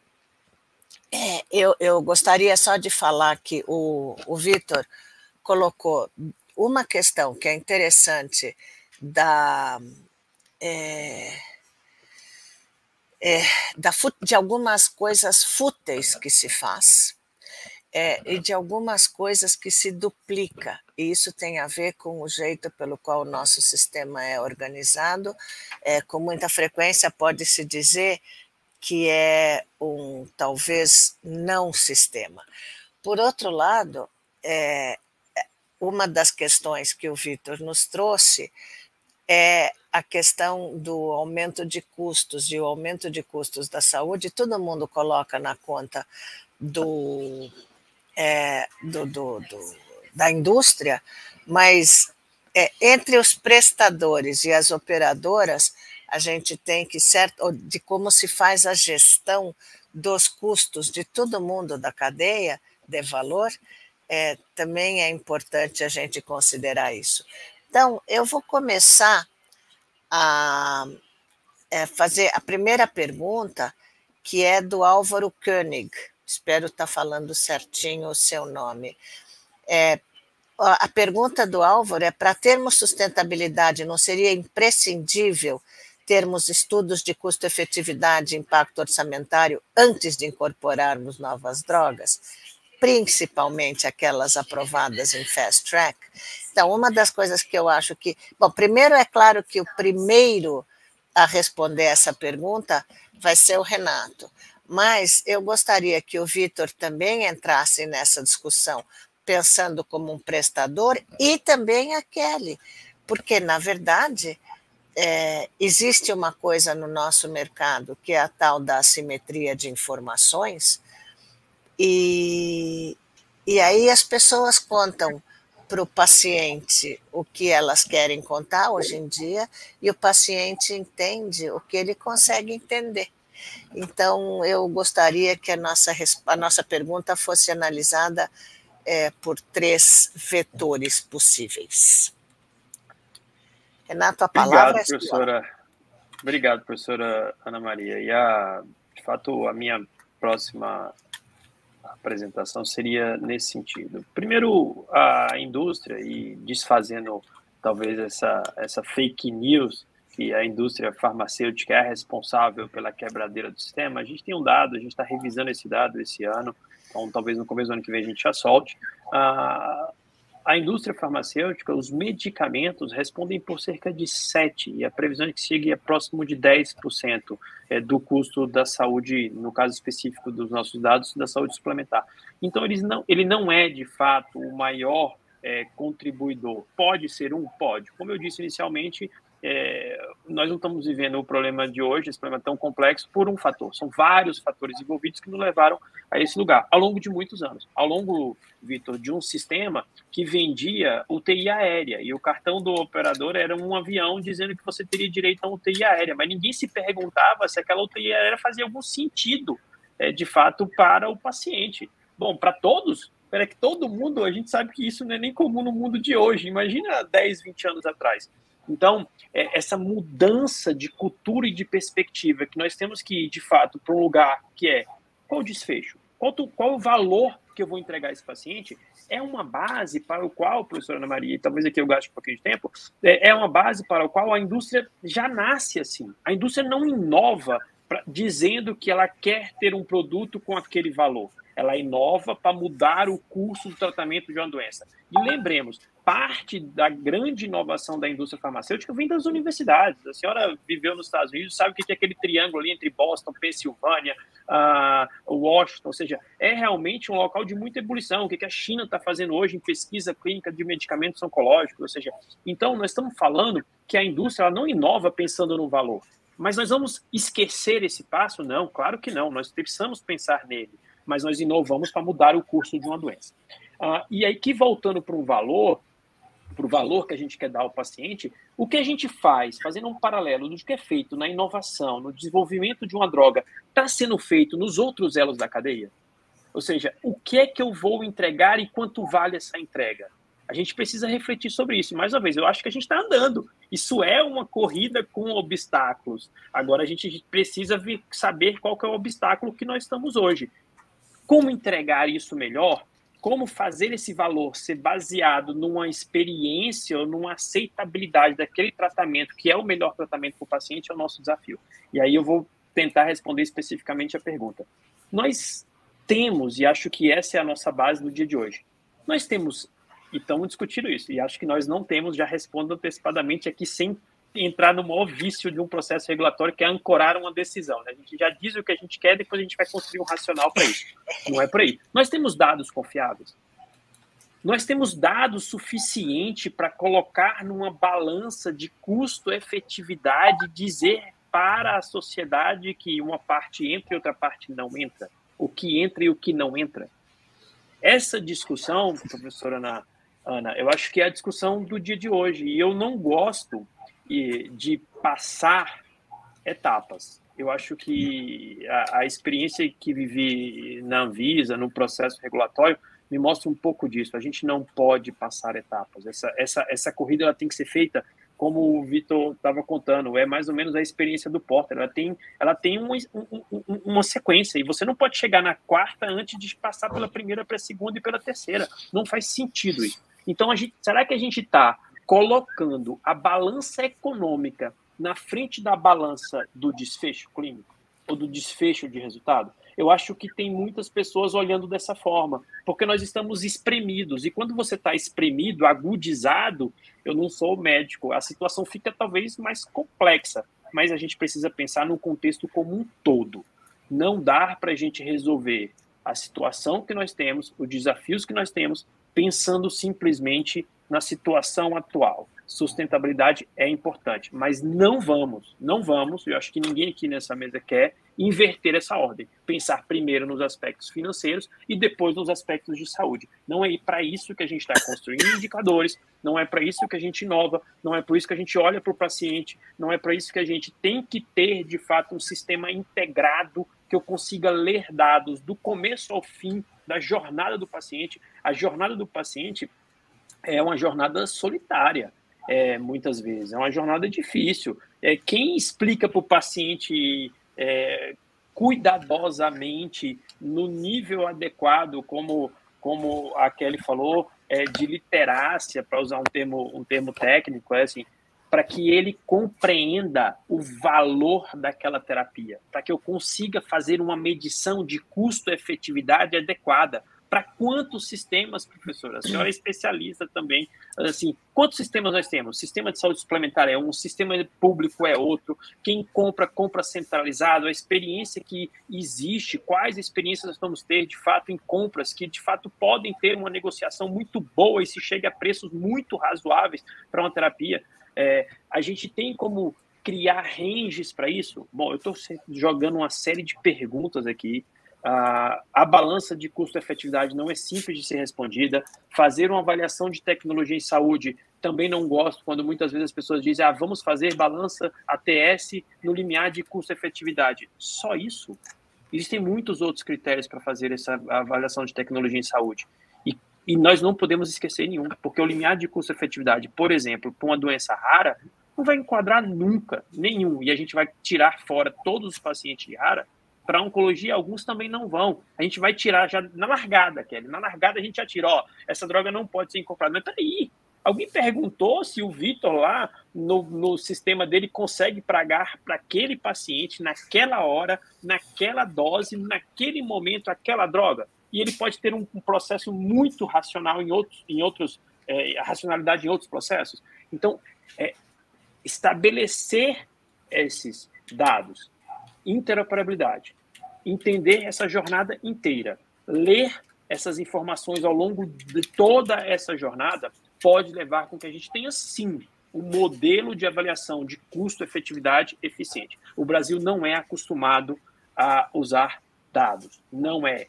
eu gostaria só de falar que o Vitor colocou uma questão que é interessante de algumas coisas fúteis que se faz e de algumas coisas que se duplica, e isso tem a ver com o jeito pelo qual o nosso sistema é organizado. Com muita frequência pode-se dizer que é talvez não sistema. Por outro lado, uma das questões que o Vitor nos trouxe é a questão do aumento de custos, e o aumento de custos da saúde, todo mundo coloca na conta da indústria, mas entre os prestadores e as operadoras, a gente tem que, de como se faz a gestão dos custos de todo mundo da cadeia de valor, também é importante a gente considerar isso. Então, eu vou começar a fazer a primeira pergunta, que é do Álvaro Koenig. Espero estar falando certinho o seu nome. A pergunta do Álvaro é: para termos sustentabilidade, não seria imprescindível termos estudos de custo-efetividade e impacto orçamentário antes de incorporarmos novas drogas, principalmente aquelas aprovadas em fast track? Então, uma das coisas que eu acho que... Bom, primeiro é claro que o primeiro a responder essa pergunta vai ser o Renato, mas eu gostaria que o Vitor também entrasse nessa discussão, pensando como um prestador, e também a Kelly, porque, na verdade, existe uma coisa no nosso mercado que é a tal da assimetria de informações, e aí as pessoas contam para o paciente o que elas querem contar hoje em dia, e o paciente entende o que ele consegue entender. Então, eu gostaria que a nossa pergunta fosse analisada por 3 vetores possíveis. Renato, a palavra é sua. Professora. Obrigado, professora Ana Maria. E, de fato, a minha próxima apresentação seria nesse sentido. Primeiro, a indústria, e desfazendo talvez essa fake news, que a indústria farmacêutica é responsável pela quebradeira do sistema, a gente tem um dado, a gente está revisando esse dado esse ano, então talvez no começo do ano que vem a gente já solte. A indústria farmacêutica, os medicamentos respondem por cerca de 7%, e a previsão é que chegue a próximo de 10% do custo da saúde, no caso específico dos nossos dados, da saúde suplementar. Então, ele não é, de fato, o maior contribuidor. Pode ser um? Pode. Como eu disse inicialmente, nós não estamos vivendo o problema de hoje, esse problema tão complexo, por um fator. São vários fatores envolvidos que nos levaram a esse lugar, ao longo de muitos anos. Ao longo, Vitor, de um sistema que vendia UTI aérea, e o cartão do operador era um avião dizendo que você teria direito a uma UTI aérea, mas ninguém se perguntava se aquela UTI aérea fazia algum sentido, de fato, para o paciente. Bom, para todos, para que todo mundo, a gente sabe que isso não é nem comum no mundo de hoje, imagina 10, 20 anos atrás. Então, essa mudança de cultura e de perspectiva que nós temos que ir, de fato, para um lugar que é qual o desfecho, qual o valor que eu vou entregar a esse paciente, é uma base para o qual, professora Ana Maria, e talvez aqui eu gaste um pouquinho de tempo, é uma base para o qual a indústria já nasce assim. A indústria não inova dizendo que ela quer ter um produto com aquele valor. Ela inova para mudar o curso do tratamento de uma doença. E lembremos, parte da grande inovação da indústria farmacêutica vem das universidades. A senhora viveu nos Estados Unidos, sabe o que é aquele triângulo ali entre Boston, Pensilvânia, Washington, ou seja, é realmente um local de muita ebulição. O que a China está fazendo hoje em pesquisa clínica de medicamentos oncológicos, ou seja, então nós estamos falando que a indústria ela não inova pensando no valor. Mas nós vamos esquecer esse passo? Não, claro que não, nós precisamos pensar nele, mas nós inovamos para mudar o curso de uma doença. E aí, que voltando para o valor que a gente quer dar ao paciente, o que a gente faz, fazendo um paralelo do que é feito na inovação, no desenvolvimento de uma droga, está sendo feito nos outros elos da cadeia? Ou seja, o que é que eu vou entregar e quanto vale essa entrega? A gente precisa refletir sobre isso. Mais uma vez, eu acho que a gente está andando. Isso é uma corrida com obstáculos. Agora, a gente precisa saber qual que é o obstáculo que nós estamos hoje. Como entregar isso melhor? Como fazer esse valor ser baseado numa experiência ou numa aceitabilidade daquele tratamento, que é o melhor tratamento para o paciente, é o nosso desafio. E aí eu vou tentar responder especificamente a pergunta. Nós temos, e acho que essa é a nossa base no dia de hoje, nós temos, e estamos discutindo isso, e acho que nós não temos, já respondo antecipadamente aqui, sem entrar no maior vício de um processo regulatório, que é ancorar uma decisão. Né? A gente já diz o que a gente quer, depois a gente vai construir um racional para isso. Não é por aí. Nós temos dados confiáveis. Nós temos dados suficiente para colocar numa balança de custo-efetividade, dizer para a sociedade que uma parte entra e outra parte não entra, o que entra e o que não entra. Essa discussão, professora Ana, eu acho que é a discussão do dia de hoje, e eu não gosto de passar etapas. Eu acho que a experiência que vivi na Anvisa, no processo regulatório, me mostra um pouco disso. A gente não pode passar etapas. Essa corrida ela tem que ser feita, como o Vitor estava contando, é mais ou menos a experiência do Porter. Ela tem uma sequência, e você não pode chegar na quarta antes de passar pela primeira, pela segunda e pela terceira. Não faz sentido isso. Então, será que a gente está colocando a balança econômica na frente da balança do desfecho clínico ou do desfecho de resultado? Eu acho que tem muitas pessoas olhando dessa forma, porque nós estamos espremidos, e quando você está espremido, agudizado, eu não sou médico, a situação fica talvez mais complexa, mas a gente precisa pensar num contexto como um todo. Não dá para a gente resolver a situação que nós temos, os desafios que nós temos, pensando simplesmente na situação atual. Sustentabilidade é importante, mas não vamos, eu acho que ninguém aqui nessa mesa quer inverter essa ordem, pensar primeiro nos aspectos financeiros e depois nos aspectos de saúde. Não é para isso que a gente está construindo indicadores, não é para isso que a gente inova, não é por isso que a gente olha para o paciente, não é para isso que a gente tem que ter, de fato, um sistema integrado que eu consiga ler dados do começo ao fim da jornada do paciente. A jornada do paciente é uma jornada solitária, muitas vezes, é uma jornada difícil. Quem explica para o paciente cuidadosamente, no nível adequado, como a Kelly falou, de literácia, para usar um termo técnico, assim, para que ele compreenda o valor daquela terapia, para que eu consiga fazer uma medição de custo-efetividade adequada. Para quantos sistemas, professora? A senhora é especialista também. Assim, quantos sistemas nós temos? Sistema de saúde suplementar é um, sistema público é outro. Quem compra centralizado, a experiência que existe, quais experiências nós vamos ter, de fato, em compras, que, de fato, podem ter uma negociação muito boa e se chega a preços muito razoáveis para uma terapia. A gente tem como criar ranges para isso? Bom, eu estou jogando uma série de perguntas aqui. A balança de custo-efetividade não é simples de ser respondida. Fazer uma avaliação de tecnologia em saúde também não gosto, quando muitas vezes as pessoas dizem vamos fazer balança ATS no limiar de custo-efetividade. Só isso? Existem muitos outros critérios para fazer essa avaliação de tecnologia em saúde. E nós não podemos esquecer nenhum, porque o limiar de custo-efetividade, por exemplo, para uma doença rara, não vai enquadrar nunca, nenhum. E a gente vai tirar fora todos os pacientes de rara. Para oncologia, alguns também não vão. A gente vai tirar já na largada, Kelly. Na largada a gente já tira, essa droga não pode ser incorporada. Mas peraí, alguém perguntou se o Vitor lá, no sistema dele, consegue pagar para aquele paciente, naquela hora, naquela dose, naquele momento, aquela droga? E ele pode ter um processo muito racional em outros racionalidade em outros processos. Então, estabelecer esses dados, interoperabilidade, entender essa jornada inteira, ler essas informações ao longo de toda essa jornada, pode levar com que a gente tenha, sim, um modelo de avaliação de custo-efetividade eficiente. O Brasil não é acostumado a usar dados. Não é.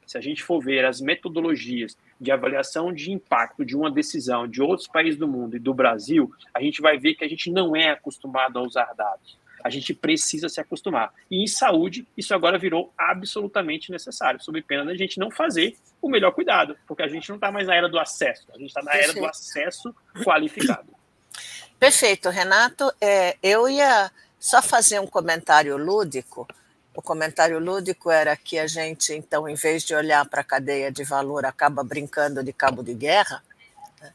Se a gente for ver as metodologias de avaliação de impacto de uma decisão de outros países do mundo e do Brasil, a gente vai ver que a gente não é acostumado a usar dados. A gente precisa se acostumar. E em saúde, isso agora virou absolutamente necessário, sob pena da gente não fazer o melhor cuidado, porque a gente não está mais na era do acesso, a gente está na era do acesso qualificado. Perfeito, Renato. Eu ia só fazer um comentário lúdico. O comentário lúdico era que a gente, então, em vez de olhar para a cadeia de valor, acaba brincando de cabo de guerra, né?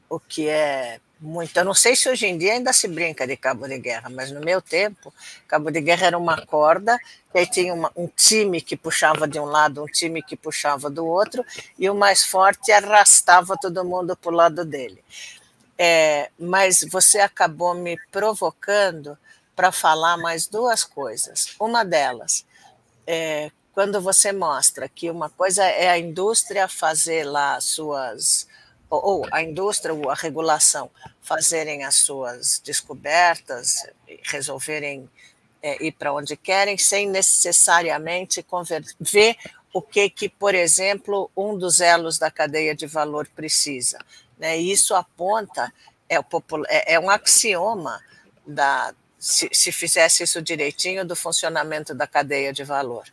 O que é muito... Eu não sei se hoje em dia ainda se brinca de cabo de guerra, mas no meu tempo, cabo de guerra era uma corda, que aí tinha um time que puxava de um lado, um time que puxava do outro, e o mais forte arrastava todo mundo para o lado dele. Mas você acabou me provocando para falar mais duas coisas. Uma delas, quando você mostra que uma coisa é a indústria fazer lá as suas, ou a indústria ou a regulação fazerem as suas descobertas, resolverem ir para onde querem, sem necessariamente ver o que, por exemplo, um dos elos da cadeia de valor precisa. Né? Isso aponta, é um axioma se fizesse isso direitinho, do funcionamento da cadeia de valor.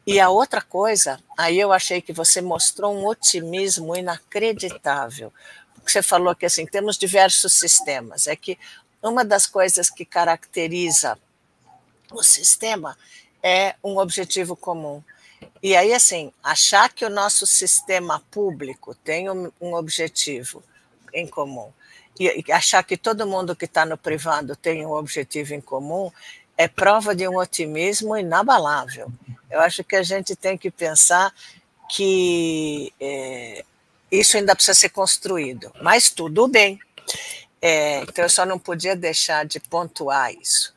E a outra coisa, aí eu achei que você mostrou um otimismo inacreditável, porque você falou que assim, temos diversos sistemas, é que uma das coisas que caracteriza o sistema é um objetivo comum. E aí, assim, achar que o nosso sistema público tem um objetivo em comum, e achar que todo mundo que está no privado tem um objetivo em comum, é prova de um otimismo inabalável. Eu acho que a gente tem que pensar que isso ainda precisa ser construído, mas tudo bem. Então, eu só não podia deixar de pontuar isso.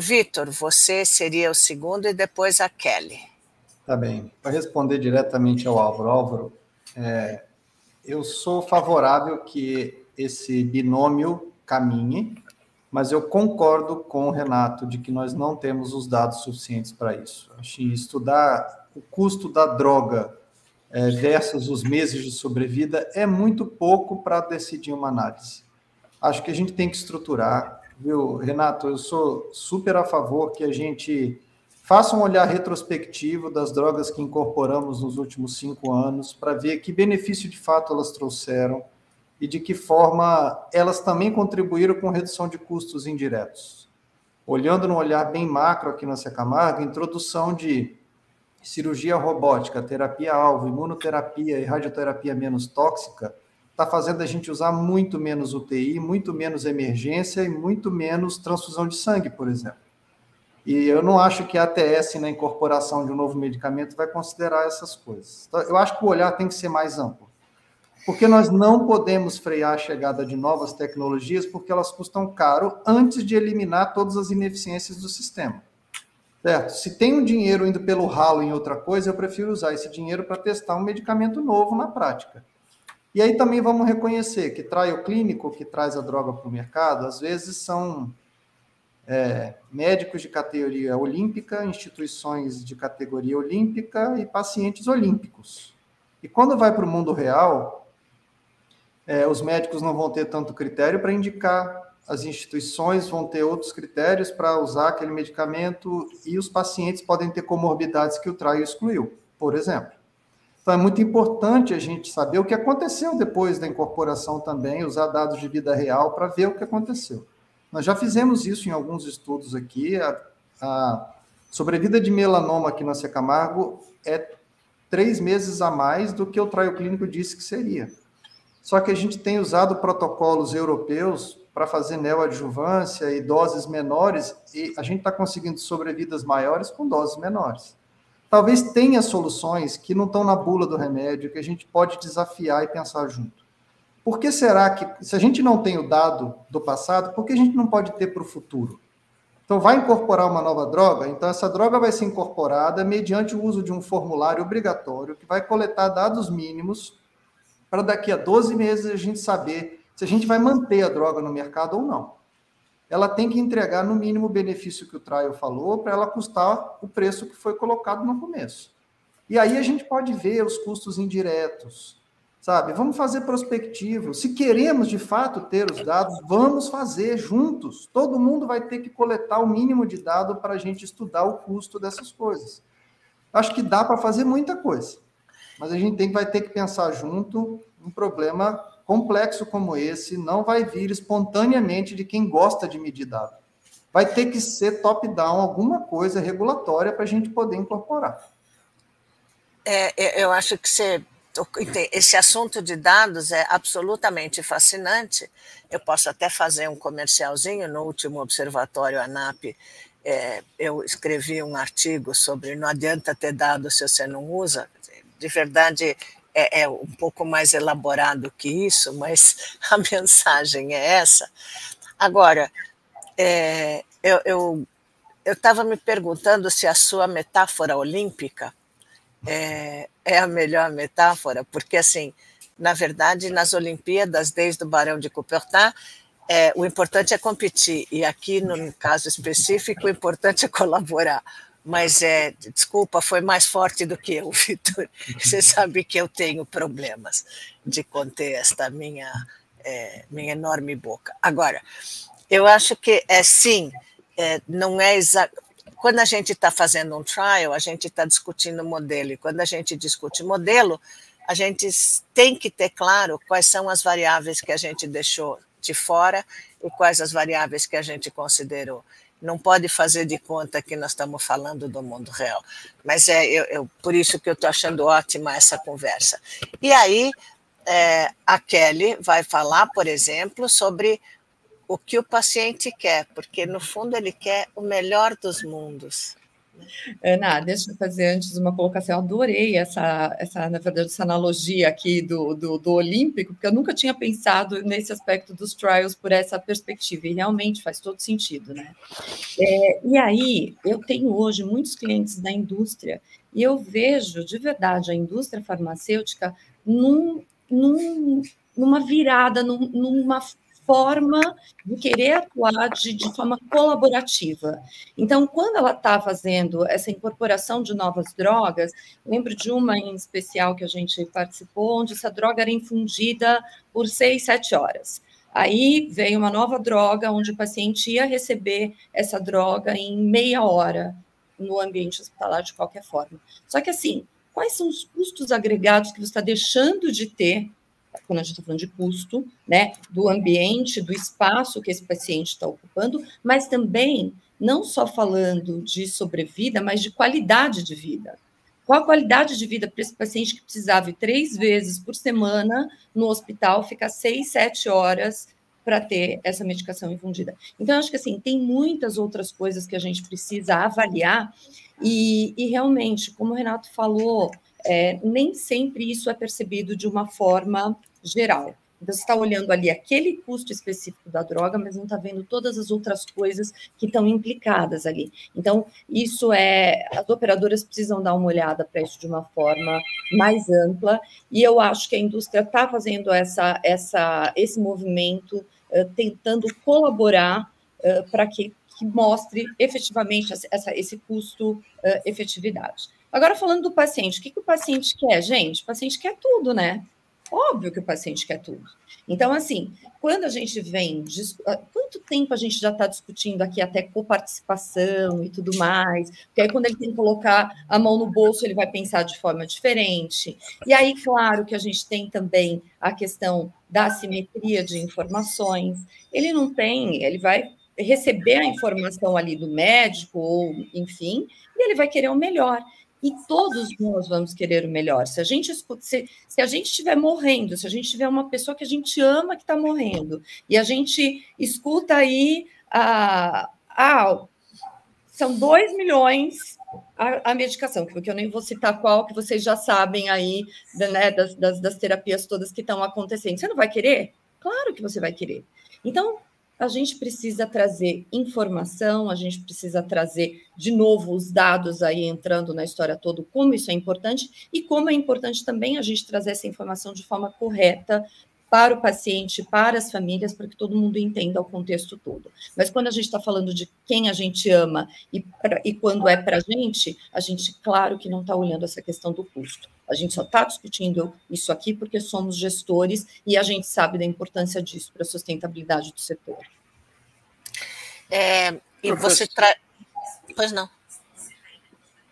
Vitor, você seria o segundo e depois a Kelly. Tá bem. Para responder diretamente ao Álvaro. Álvaro, eu sou favorável que esse binômio caminhe, mas eu concordo com o Renato de que nós não temos os dados suficientes para isso. Acho que estudar o custo da droga versus os meses de sobrevida é muito pouco para decidir uma análise. Acho que a gente tem que estruturar, viu, Renato? Eu sou super a favor que a gente faça um olhar retrospectivo das drogas que incorporamos nos últimos 5 anos para ver que benefício de fato elas trouxeram e de que forma elas também contribuíram com redução de custos indiretos. Olhando no olhar bem macro aqui na Camargo, introdução de cirurgia robótica, terapia-alvo, imunoterapia e radioterapia menos tóxica, está fazendo a gente usar muito menos UTI, muito menos emergência e muito menos transfusão de sangue, por exemplo. E eu não acho que a ATS, na incorporação de um novo medicamento, vai considerar essas coisas. Então, eu acho que o olhar tem que ser mais amplo. Porque nós não podemos frear a chegada de novas tecnologias porque elas custam caro antes de eliminar todas as ineficiências do sistema. Certo? Se tem um dinheiro indo pelo ralo em outra coisa, eu prefiro usar esse dinheiro para testar um medicamento novo na prática. E aí também vamos reconhecer que trial clínico, que traz a droga para o mercado, às vezes são médicos de categoria olímpica, instituições de categoria olímpica e pacientes olímpicos. E quando vai para o mundo real, os médicos não vão ter tanto critério para indicar, as instituições vão ter outros critérios para usar aquele medicamento e os pacientes podem ter comorbidades que o trial excluiu, por exemplo. Então, é muito importante a gente saber o que aconteceu depois da incorporação também, usar dados de vida real para ver o que aconteceu. Nós já fizemos isso em alguns estudos aqui. A sobrevida de melanoma aqui na Camargo é 3 meses a mais do que o trial clínico disse que seria. Só que a gente tem usado protocolos europeus para fazer neoadjuvância e doses menores, e a gente está conseguindo sobrevidas maiores com doses menores. Talvez tenha soluções que não estão na bula do remédio, que a gente pode desafiar e pensar junto. Por que será que, se a gente não tem o dado do passado, por que a gente não pode ter para o futuro? Então, vai incorporar uma nova droga? Então, essa droga vai ser incorporada mediante o uso de um formulário obrigatório que vai coletar dados mínimos para daqui a 12 meses a gente saber se a gente vai manter a droga no mercado ou não. Ela tem que entregar no mínimo o benefício que o trial falou para ela custar o preço que foi colocado no começo. E aí a gente pode ver os custos indiretos, sabe? Vamos fazer prospectivo. Se queremos, de fato, ter os dados, vamos fazer juntos. Todo mundo vai ter que coletar o mínimo de dado para a gente estudar o custo dessas coisas. Acho que dá para fazer muita coisa, mas a gente vai ter que pensar junto. Um problema complexo como esse não vai vir espontaneamente de quem gosta de medir dado. Vai ter que ser top-down, alguma coisa regulatória para a gente poder incorporar. Eu acho que esse assunto de dados é absolutamente fascinante. Eu posso até fazer um comercialzinho. No último Observatório ANAP, eu escrevi um artigo sobre não adianta ter dado se você não usa. De verdade, é um pouco mais elaborado que isso, mas a mensagem é essa. Agora, eu estava me perguntando se a sua metáfora olímpica é a melhor metáfora, porque, assim, na verdade, nas Olimpíadas, desde o Barão de Coubertin, o importante é competir, e aqui, no caso específico, o importante é colaborar. Mas, desculpa, foi mais forte do que eu, Vitor. Você sabe que eu tenho problemas de conter esta minha enorme boca. Agora, eu acho que, sim, não é exato. Quando a gente está fazendo um trial, a gente está discutindo modelo, e quando a gente discute modelo, a gente tem que ter claro quais são as variáveis que a gente deixou de fora e quais as variáveis que a gente considerou. Não pode fazer de conta que nós estamos falando do mundo real. Mas por isso que eu estou achando ótima essa conversa. E aí, a Kelly vai falar, por exemplo, sobre o que o paciente quer, porque, no fundo, ele quer o melhor dos mundos. Ana, deixa eu fazer antes uma colocação. Eu adorei na verdade, essa analogia aqui do olímpico, porque eu nunca tinha pensado nesse aspecto dos trials por essa perspectiva, e realmente faz todo sentido, né? E aí, eu tenho hoje muitos clientes da indústria, e eu vejo, de verdade, a indústria farmacêutica numa virada, numa forma de querer atuar de forma colaborativa. Então, quando ela está fazendo essa incorporação de novas drogas, lembro de uma em especial que a gente participou, onde essa droga era infundida por 6, 7 horas. Aí veio uma nova droga, onde o paciente ia receber essa droga em meia hora no ambiente hospitalar de qualquer forma. Só que, assim, quais são os custos agregados que você está deixando de ter, quando a gente está falando de custo, né, do ambiente, do espaço que esse paciente está ocupando, mas também, não só falando de sobrevida, mas de qualidade de vida. Qual a qualidade de vida para esse paciente que precisava ir 3 vezes por semana no hospital, ficar 6, 7 horas para ter essa medicação infundida? Então, acho que assim, tem muitas outras coisas que a gente precisa avaliar e realmente, como o Renato falou, nem sempre isso é percebido de uma forma geral. Então, você está olhando ali aquele custo específico da droga, mas não está vendo todas as outras coisas que estão implicadas ali. Então, isso as operadoras precisam dar uma olhada para isso de uma forma mais ampla, e eu acho que a indústria está fazendo esse movimento, tentando colaborar para que mostre efetivamente esse custo, efetividade. Agora, falando do paciente, o que o paciente quer, gente? O paciente quer tudo, né? Óbvio que o paciente quer tudo. Então, assim, quando a gente vem... Quanto tempo a gente já está discutindo aqui até coparticipação e tudo mais? Porque aí, quando ele tem que colocar a mão no bolso, ele vai pensar de forma diferente. E aí, claro que a gente tem também a questão da assimetria de informações. Ele não tem... Ele vai receber a informação ali do médico, ou enfim, e ele vai querer o melhor. E todos nós vamos querer o melhor. Se a gente estiver morrendo, se a gente tiver uma pessoa que a gente ama que está morrendo, e a gente escuta aí são 2 milhões a medicação, que eu nem vou citar qual, que vocês já sabem aí, né, das terapias todas que estão acontecendo. Você não vai querer? Claro que você vai querer. Então, a gente precisa trazer informação, a gente precisa trazer, de novo, os dados aí entrando na história toda, como isso é importante, e como é importante também a gente trazer essa informação de forma correta para o paciente, para as famílias, para que todo mundo entenda o contexto todo. Mas quando a gente está falando de quem a gente ama e quando é para a gente, claro que não está olhando essa questão do custo. A gente só está discutindo isso aqui porque somos gestores e a gente sabe da importância disso para a sustentabilidade do setor. E você Pois não.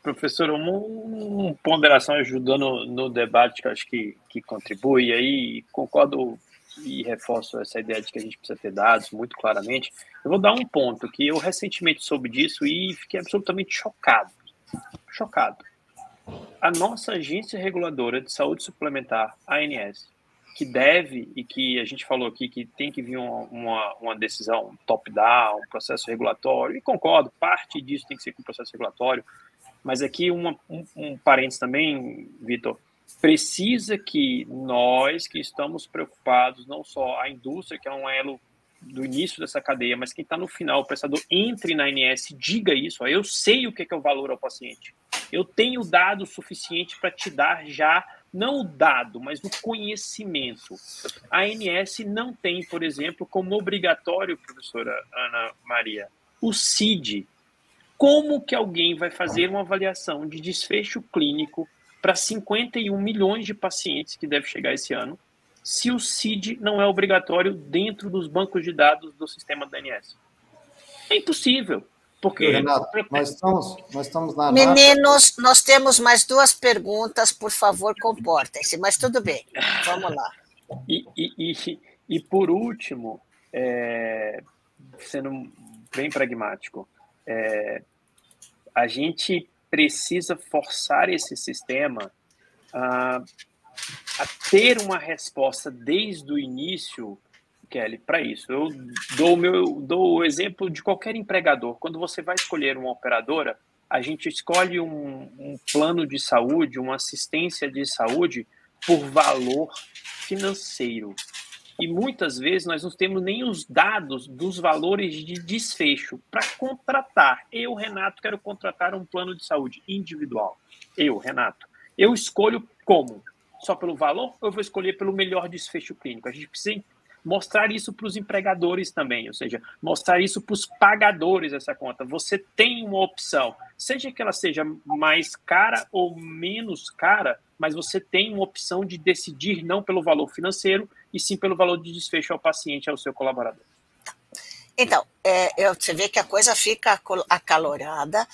Professor, uma ponderação ajudando no debate que eu acho que contribui, e aí concordo e reforço essa ideia de que a gente precisa ter dados muito claramente. Eu vou dar um ponto que eu recentemente soube disso e fiquei absolutamente chocado. A nossa agência reguladora de saúde suplementar, a ANS, que deve, e que a gente falou aqui que tem que vir uma decisão top-down, um processo regulatório, e concordo, parte disso tem que ser com o processo regulatório, mas aqui um parênteses também, Vitor, precisa que nós que estamos preocupados, não só a indústria, que é um elo do início dessa cadeia, mas quem está no final, o prestador, entre na ANS, diga isso, ó, eu sei o que é o valor ao paciente, eu tenho dado suficiente para te dar já, não o dado, mas o conhecimento. A ANS não tem, por exemplo, como obrigatório, professora Ana Maria, o CID. Como que alguém vai fazer uma avaliação de desfecho clínico para 51 milhões de pacientes que deve chegar esse ano, se o CID não é obrigatório dentro dos bancos de dados do sistema da ANS? É impossível. Porque... Renato, nós estamos na... Meninos, nós temos mais 2 perguntas, por favor, comportem-se, mas tudo bem, vamos lá. E por último, sendo bem pragmático, a gente precisa forçar esse sistema a ter uma resposta desde o início, Kelly, para isso. Eu dou o exemplo de qualquer empregador. Quando você vai escolher uma operadora, a gente escolhe um plano de saúde, uma assistência de saúde por valor financeiro. E muitas vezes nós não temos nem os dados dos valores de desfecho para contratar. Eu, Renato, quero contratar um plano de saúde individual. Eu, Renato. Eu escolho como? Só pelo valor ou eu vou escolher pelo melhor desfecho clínico? A gente precisa mostrar isso para os empregadores também, ou seja, mostrar isso para os pagadores dessa conta. Você tem uma opção, seja que ela seja mais cara ou menos cara, mas você tem uma opção de decidir não pelo valor financeiro, e sim pelo valor de desfecho ao paciente, ao seu colaborador. Então, você vê que a coisa fica acalorada.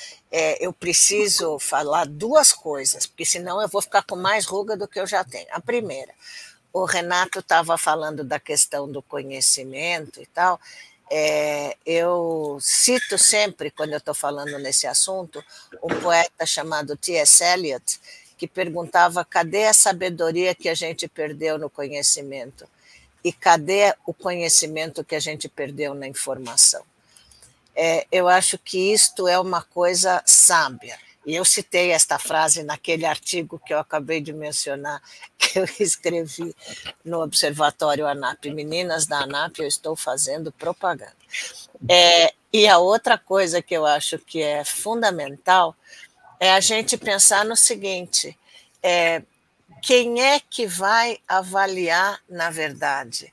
Eu preciso falar duas coisas, porque senão eu vou ficar com mais ruga do que eu já tenho. A primeira, o Renato estava falando da questão do conhecimento e tal. Eu cito sempre, quando eu estou falando nesse assunto, um poeta chamado T.S. Eliot, que perguntava: cadê a sabedoria que a gente perdeu no conhecimento? E cadê o conhecimento que a gente perdeu na informação? Eu acho que isto é uma coisa sábia. E eu citei esta frase naquele artigo que eu acabei de mencionar, que eu escrevi no Observatório ANAP. Meninas da ANAP, eu estou fazendo propaganda. E a outra coisa que eu acho que é fundamental é a gente pensar no seguinte: quem é que vai avaliar na verdade?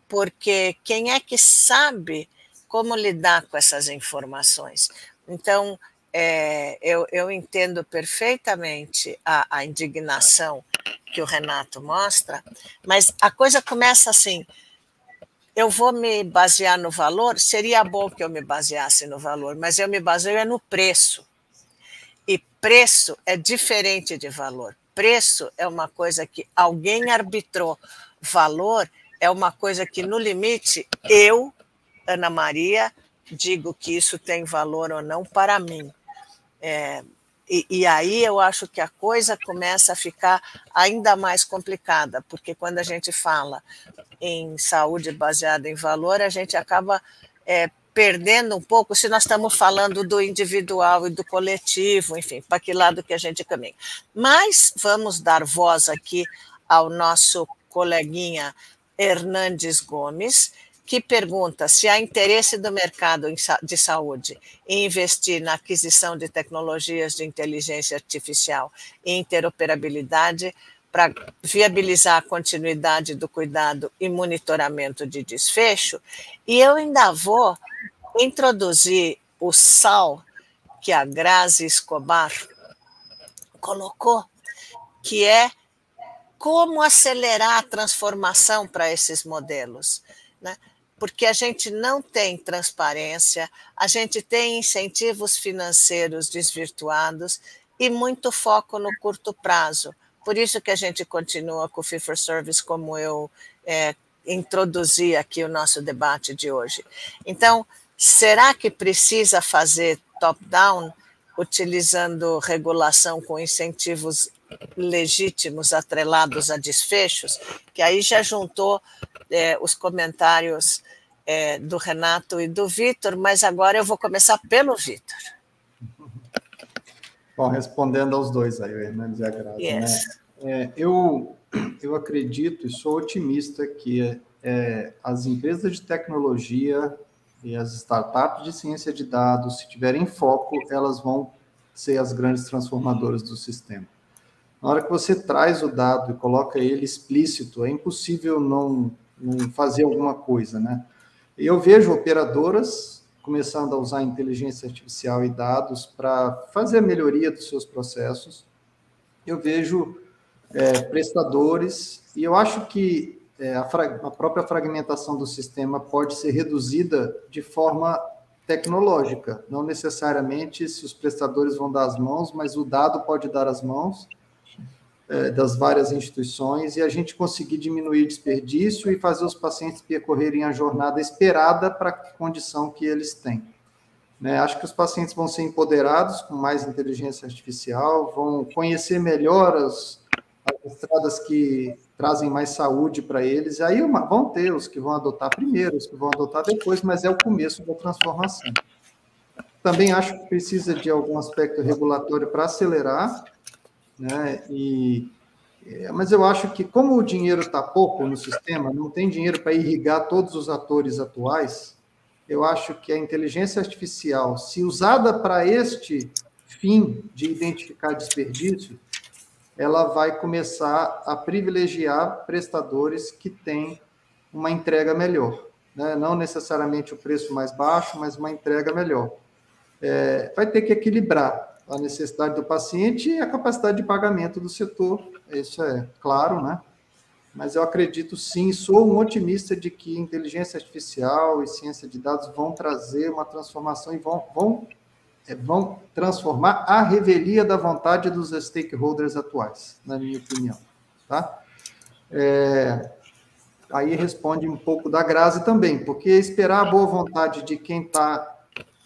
Porque quem é que sabe como lidar com essas informações? Então, eu entendo perfeitamente a indignação que o Renato mostra, mas a coisa começa assim: eu vou me basear no valor? Seria bom que eu me baseasse no valor, mas eu me baseio no preço. E preço é diferente de valor. Preço é uma coisa que alguém arbitrou. Valor é uma coisa que, no limite, eu, Ana Maria, digo que isso tem valor ou não para mim. E aí eu acho que a coisa começa a ficar ainda mais complicada, porque quando a gente fala em saúde baseada em valor, a gente acaba perdendo um pouco se nós estamos falando do individual e do coletivo, enfim, para que lado que a gente caminha. Mas vamos dar voz aqui ao nosso coleguinha Hernandes Gomes, que pergunta se há interesse do mercado de saúde em investir na aquisição de tecnologias de inteligência artificial e interoperabilidade para viabilizar a continuidade do cuidado e monitoramento de desfecho. E eu ainda vou introduzir o SAL, que a Grazi Escobar colocou, que é como acelerar a transformação para esses modelos, né? Porque a gente não tem transparência, a gente tem incentivos financeiros desvirtuados e muito foco no curto prazo. Por isso que a gente continua com o Fee for Service, como eu introduzi aqui o nosso debate de hoje. Então, será que precisa fazer top-down, utilizando regulação com incentivos legítimos atrelados a desfechos? Que aí já juntou os comentários do Renato e do Vitor, mas agora eu vou começar pelo Vitor. Bom, respondendo aos dois aí, o Hernandes e a Grazi, Yes. né? Eu acredito e sou otimista que as empresas de tecnologia e as startups de ciência de dados, se tiverem foco, elas vão ser as grandes transformadoras do sistema. Na hora que você traz o dado e coloca ele explícito, é impossível não fazer alguma coisa, né? E eu vejo operadoras começando a usar inteligência artificial e dados para fazer a melhoria dos seus processos. Eu vejo prestadores, e eu acho que a própria fragmentação do sistema pode ser reduzida de forma tecnológica, não necessariamente se os prestadores vão dar as mãos, mas o dado pode dar as mãos das várias instituições, e a gente conseguir diminuir desperdício e fazer os pacientes percorrerem a jornada esperada para a condição que eles têm. Acho que os pacientes vão ser empoderados com mais inteligência artificial, vão conhecer melhor as estradas que trazem mais saúde para eles, e aí vão ter os que vão adotar primeiro, os que vão adotar depois, mas é o começo da transformação. Também acho que precisa de algum aspecto regulatório para acelerar, né? Mas eu acho que, como o dinheiro está pouco no sistema, não tem dinheiro para irrigar todos os atores atuais, eu acho que a inteligência artificial, se usada para este fim de identificar desperdício, ela vai começar a privilegiar prestadores que têm uma entrega melhor, né? Não necessariamente o preço mais baixo, mas uma entrega melhor. Vai ter que equilibrar a necessidade do paciente e a capacidade de pagamento do setor isso é claro, né? Mas eu acredito sim, sou um otimista de que inteligência artificial e ciência de dados vão trazer uma transformação e vão transformar a revelia da vontade dos stakeholders atuais, na minha opinião. Tá? Aí responde um pouco da Grazi também, porque esperar a boa vontade de quem está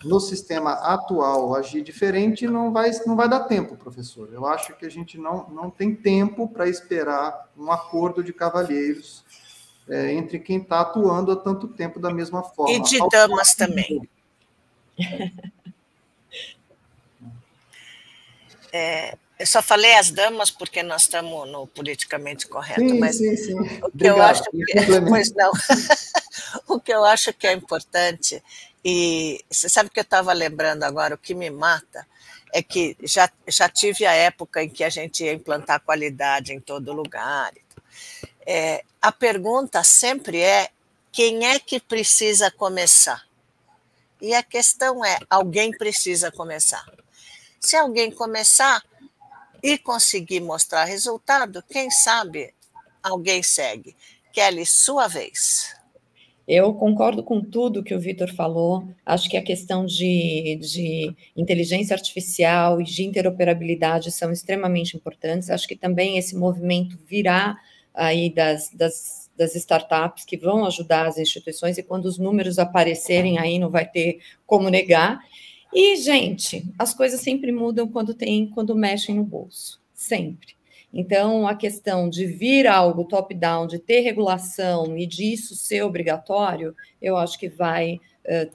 no sistema atual agir diferente não vai dar tempo, professor. Eu acho que a gente não tem tempo para esperar um acordo de cavalheiros entre quem está atuando há tanto tempo da mesma forma. E de damas também. Eu só falei as damas porque nós estamos no politicamente correto, sim, mas sim. O que eu acho pois não. O que eu acho que é importante, e você sabe que eu estava lembrando agora, o que me mata é que já tive a época em que a gente ia implantar qualidade em todo lugar. A pergunta sempre é: quem é que precisa começar? E a questão é: alguém precisa começar. Se alguém começar e conseguir mostrar resultado, quem sabe alguém segue. Kelly, sua vez. Eu concordo com tudo que o Vitor falou. Acho que a questão de inteligência artificial e de interoperabilidade são extremamente importantes. Acho que também esse movimento virá aí das startups que vão ajudar as instituições, e quando os números aparecerem aí não vai ter como negar. E, gente, as coisas sempre mudam quando mexem no bolso, sempre. Então, a questão de vir algo top-down, de ter regulação e disso ser obrigatório, eu acho que vai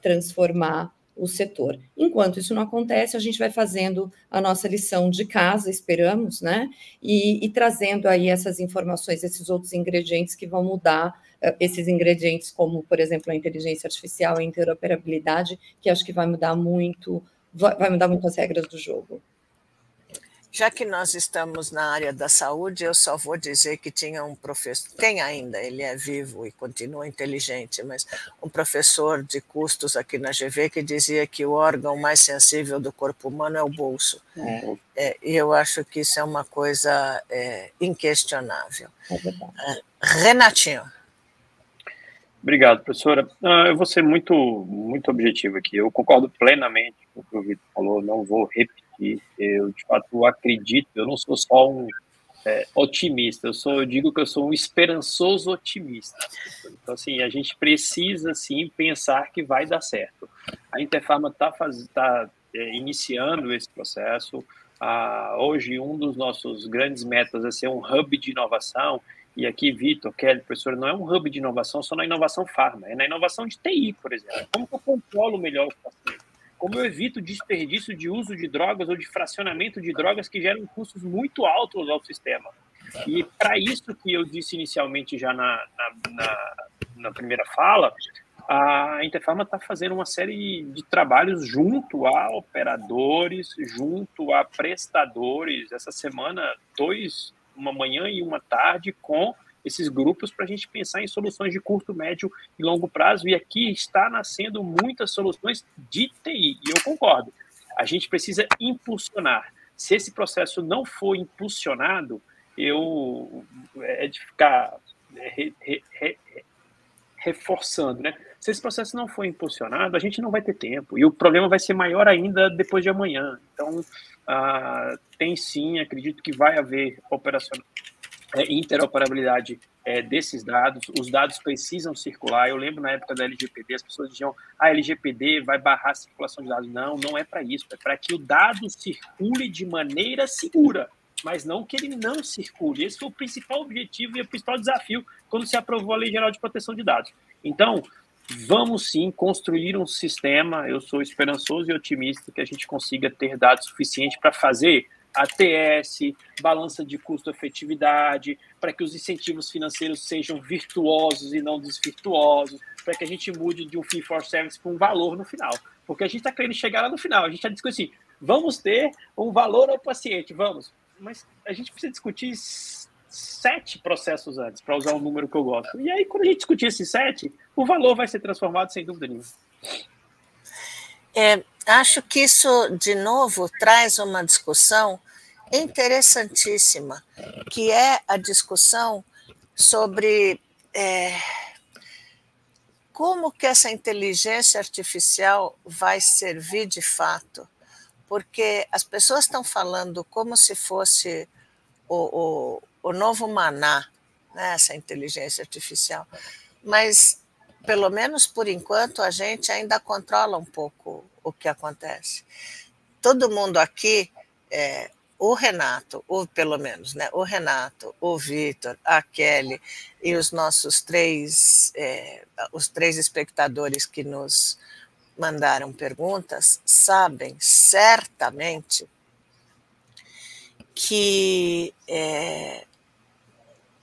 transformar o setor. Enquanto isso não acontece, a gente vai fazendo a nossa lição de casa, esperamos, né? E trazendo aí essas informações, esses outros ingredientes que vão mudar, esses ingredientes como, por exemplo, a inteligência artificial e a interoperabilidade, que acho que vai mudar muito as regras do jogo. Já que nós estamos na área da saúde, eu só vou dizer que tinha um professor, tem ainda, ele é vivo e continua inteligente, mas um professor de custos aqui na GV que dizia que o órgão mais sensível do corpo humano é o bolso. E eu acho que isso é uma coisa inquestionável. Renatinho. Obrigado, professora. Eu vou ser muito objetivo aqui. Eu concordo plenamente com o que o Vitor falou, não vou repetir. Eu, de fato, acredito, eu não sou só um otimista, eu digo que eu sou um esperançoso otimista. Então, assim, a gente precisa, sim, pensar que vai dar certo. A Interpharma está iniciando esse processo. Hoje, um dos nossos grandes metas é ser um hub de inovação. E aqui, Vitor, Kelly, professor, não é um hub de inovação só na inovação farma, é na inovação de TI, por exemplo. Como que eu controlo melhor o paciente? Como eu evito desperdício de uso de drogas ou de fracionamento de drogas que geram custos muito altos ao sistema? E para isso que eu disse inicialmente já na primeira fala, a Interpharma está fazendo uma série de trabalhos junto a operadores, junto a prestadores. Essa semana, uma manhã e uma tarde, com esses grupos para a gente pensar em soluções de curto, médio e longo prazo. E aqui está nascendo muitas soluções de TI. E eu concordo. A gente precisa impulsionar. Se esse processo não for impulsionado, é de ficar reforçando, né? Se esse processo não for impulsionado, a gente não vai ter tempo. E o problema vai ser maior ainda depois de amanhã. Então, tem sim, acredito que vai haver interoperabilidade desses dados. Os dados precisam circular. Eu lembro na época da LGPD, as pessoas diziam: a LGPD vai barrar a circulação de dados. Não é para isso. É para que o dado circule de maneira segura, mas não que ele não circule. Esse foi o principal objetivo e o principal desafio quando se aprovou a Lei Geral de Proteção de Dados. Então, vamos sim construir um sistema. Eu sou esperançoso e otimista que a gente consiga ter dados suficientes para fazer ATS, balança de custo-efetividade, para que os incentivos financeiros sejam virtuosos e não desvirtuosos, para que a gente mude de um fee for service para um valor no final. Porque a gente está querendo chegar lá no final. A gente está discutindo assim: vamos ter um valor ao paciente, vamos. Mas a gente precisa discutir 7 processos antes, para usar um número que eu gosto. E aí, quando a gente discutir esses 7, o valor vai ser transformado sem dúvida nenhuma. Acho que isso, de novo, traz uma discussão interessantíssima, que é a discussão sobre como que essa inteligência artificial vai servir de fato, porque as pessoas estão falando como se fosse o novo maná, né, essa inteligência artificial, mas, pelo menos por enquanto, a gente ainda controla um pouco o que acontece. Todo mundo aqui, o Renato, pelo menos, né, o Renato, o Vitor, a Kelly e os nossos os três espectadores que nos mandaram perguntas, sabem certamente que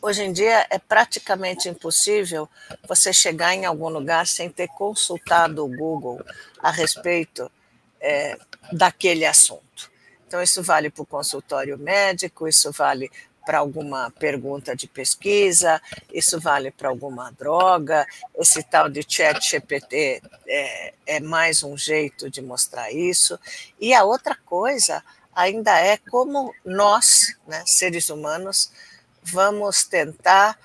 hoje em dia é praticamente impossível você chegar em algum lugar sem ter consultado o Google a respeito daquele assunto. Então, isso vale para o consultório médico, isso vale para alguma pergunta de pesquisa, isso vale para alguma droga, esse tal de ChatGPT é mais um jeito de mostrar isso. E a outra coisa ainda é como nós, né, seres humanos, vamos tentar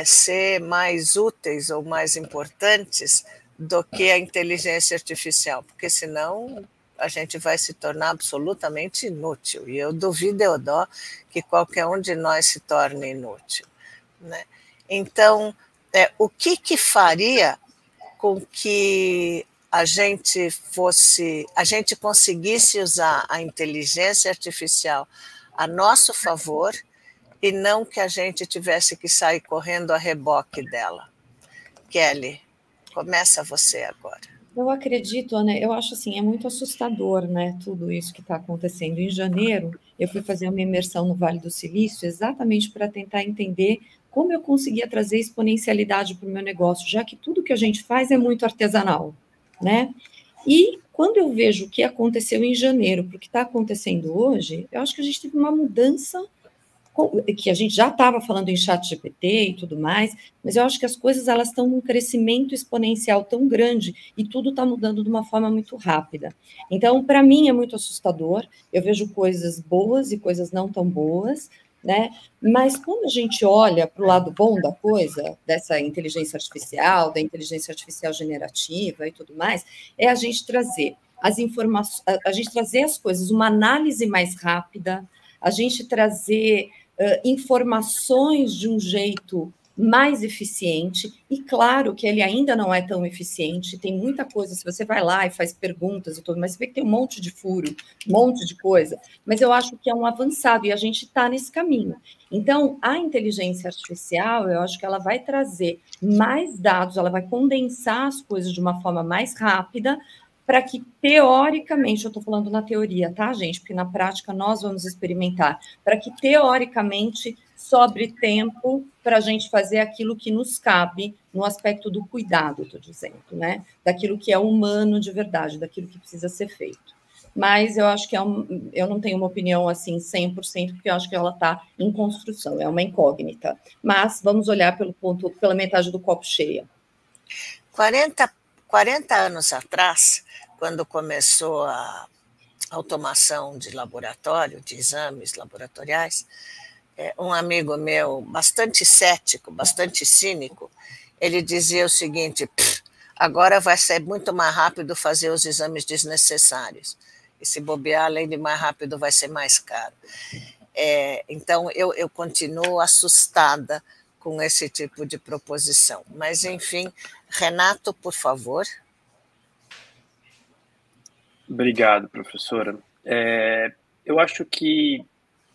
ser mais úteis ou mais importantes do que a inteligência artificial, porque senão a gente vai se tornar absolutamente inútil. E eu duvido, Eudó, que qualquer um de nós se torne inútil, né? Então, o que faria com que a gente conseguisse usar a inteligência artificial a nosso favor e não que a gente tivesse que sair correndo a reboque dela? Kelly, começa você agora. Eu acredito, Ana, eu acho assim, é muito assustador, né, tudo isso que está acontecendo. Em janeiro, eu fui fazer uma imersão no Vale do Silício exatamente para tentar entender como eu conseguia trazer exponencialidade para o meu negócio, já que tudo que a gente faz é muito artesanal, né? E quando eu vejo o que aconteceu em janeiro para o que está acontecendo hoje, eu acho que a gente teve uma mudança, que a gente já estava falando em ChatGPT e tudo mais, mas eu acho que as coisas elas estão num crescimento exponencial tão grande e tudo está mudando de uma forma muito rápida. Então, para mim é muito assustador. Eu vejo coisas boas e coisas não tão boas, né? Mas quando a gente olha para o lado bom da coisa, dessa inteligência artificial, da inteligência artificial generativa e tudo mais, é a gente trazer as informações, a gente trazer as coisas, uma análise mais rápida, a gente trazer informações de um jeito mais eficiente, e claro que ele ainda não é tão eficiente, tem muita coisa, se você vai lá e faz perguntas e tudo, mas você vê que tem um monte de furo, um monte de coisa, mas eu acho que é um avançado, e a gente está nesse caminho. Então, a inteligência artificial, eu acho que ela vai trazer mais dados, ela vai condensar as coisas de uma forma mais rápida, para que, teoricamente, eu estou falando na teoria, tá, gente? Porque na prática nós vamos experimentar, para que, teoricamente, sobre tempo para a gente fazer aquilo que nos cabe no aspecto do cuidado, estou dizendo, né? Daquilo que é humano de verdade, daquilo que precisa ser feito. Mas eu acho que eu não tenho uma opinião assim 100%, porque eu acho que ela está em construção, é uma incógnita. Mas vamos olhar pela metade do copo cheia. 40 anos atrás, quando começou a automação de laboratório, de exames laboratoriais, um amigo meu, bastante cético, bastante cínico, ele dizia o seguinte: agora vai ser muito mais rápido fazer os exames desnecessários. E se bobear, além de mais rápido, vai ser mais caro. Então, eu continuo assustada com esse tipo de proposição. Mas, enfim, Renato, por favor. Obrigado, professora. Eu acho que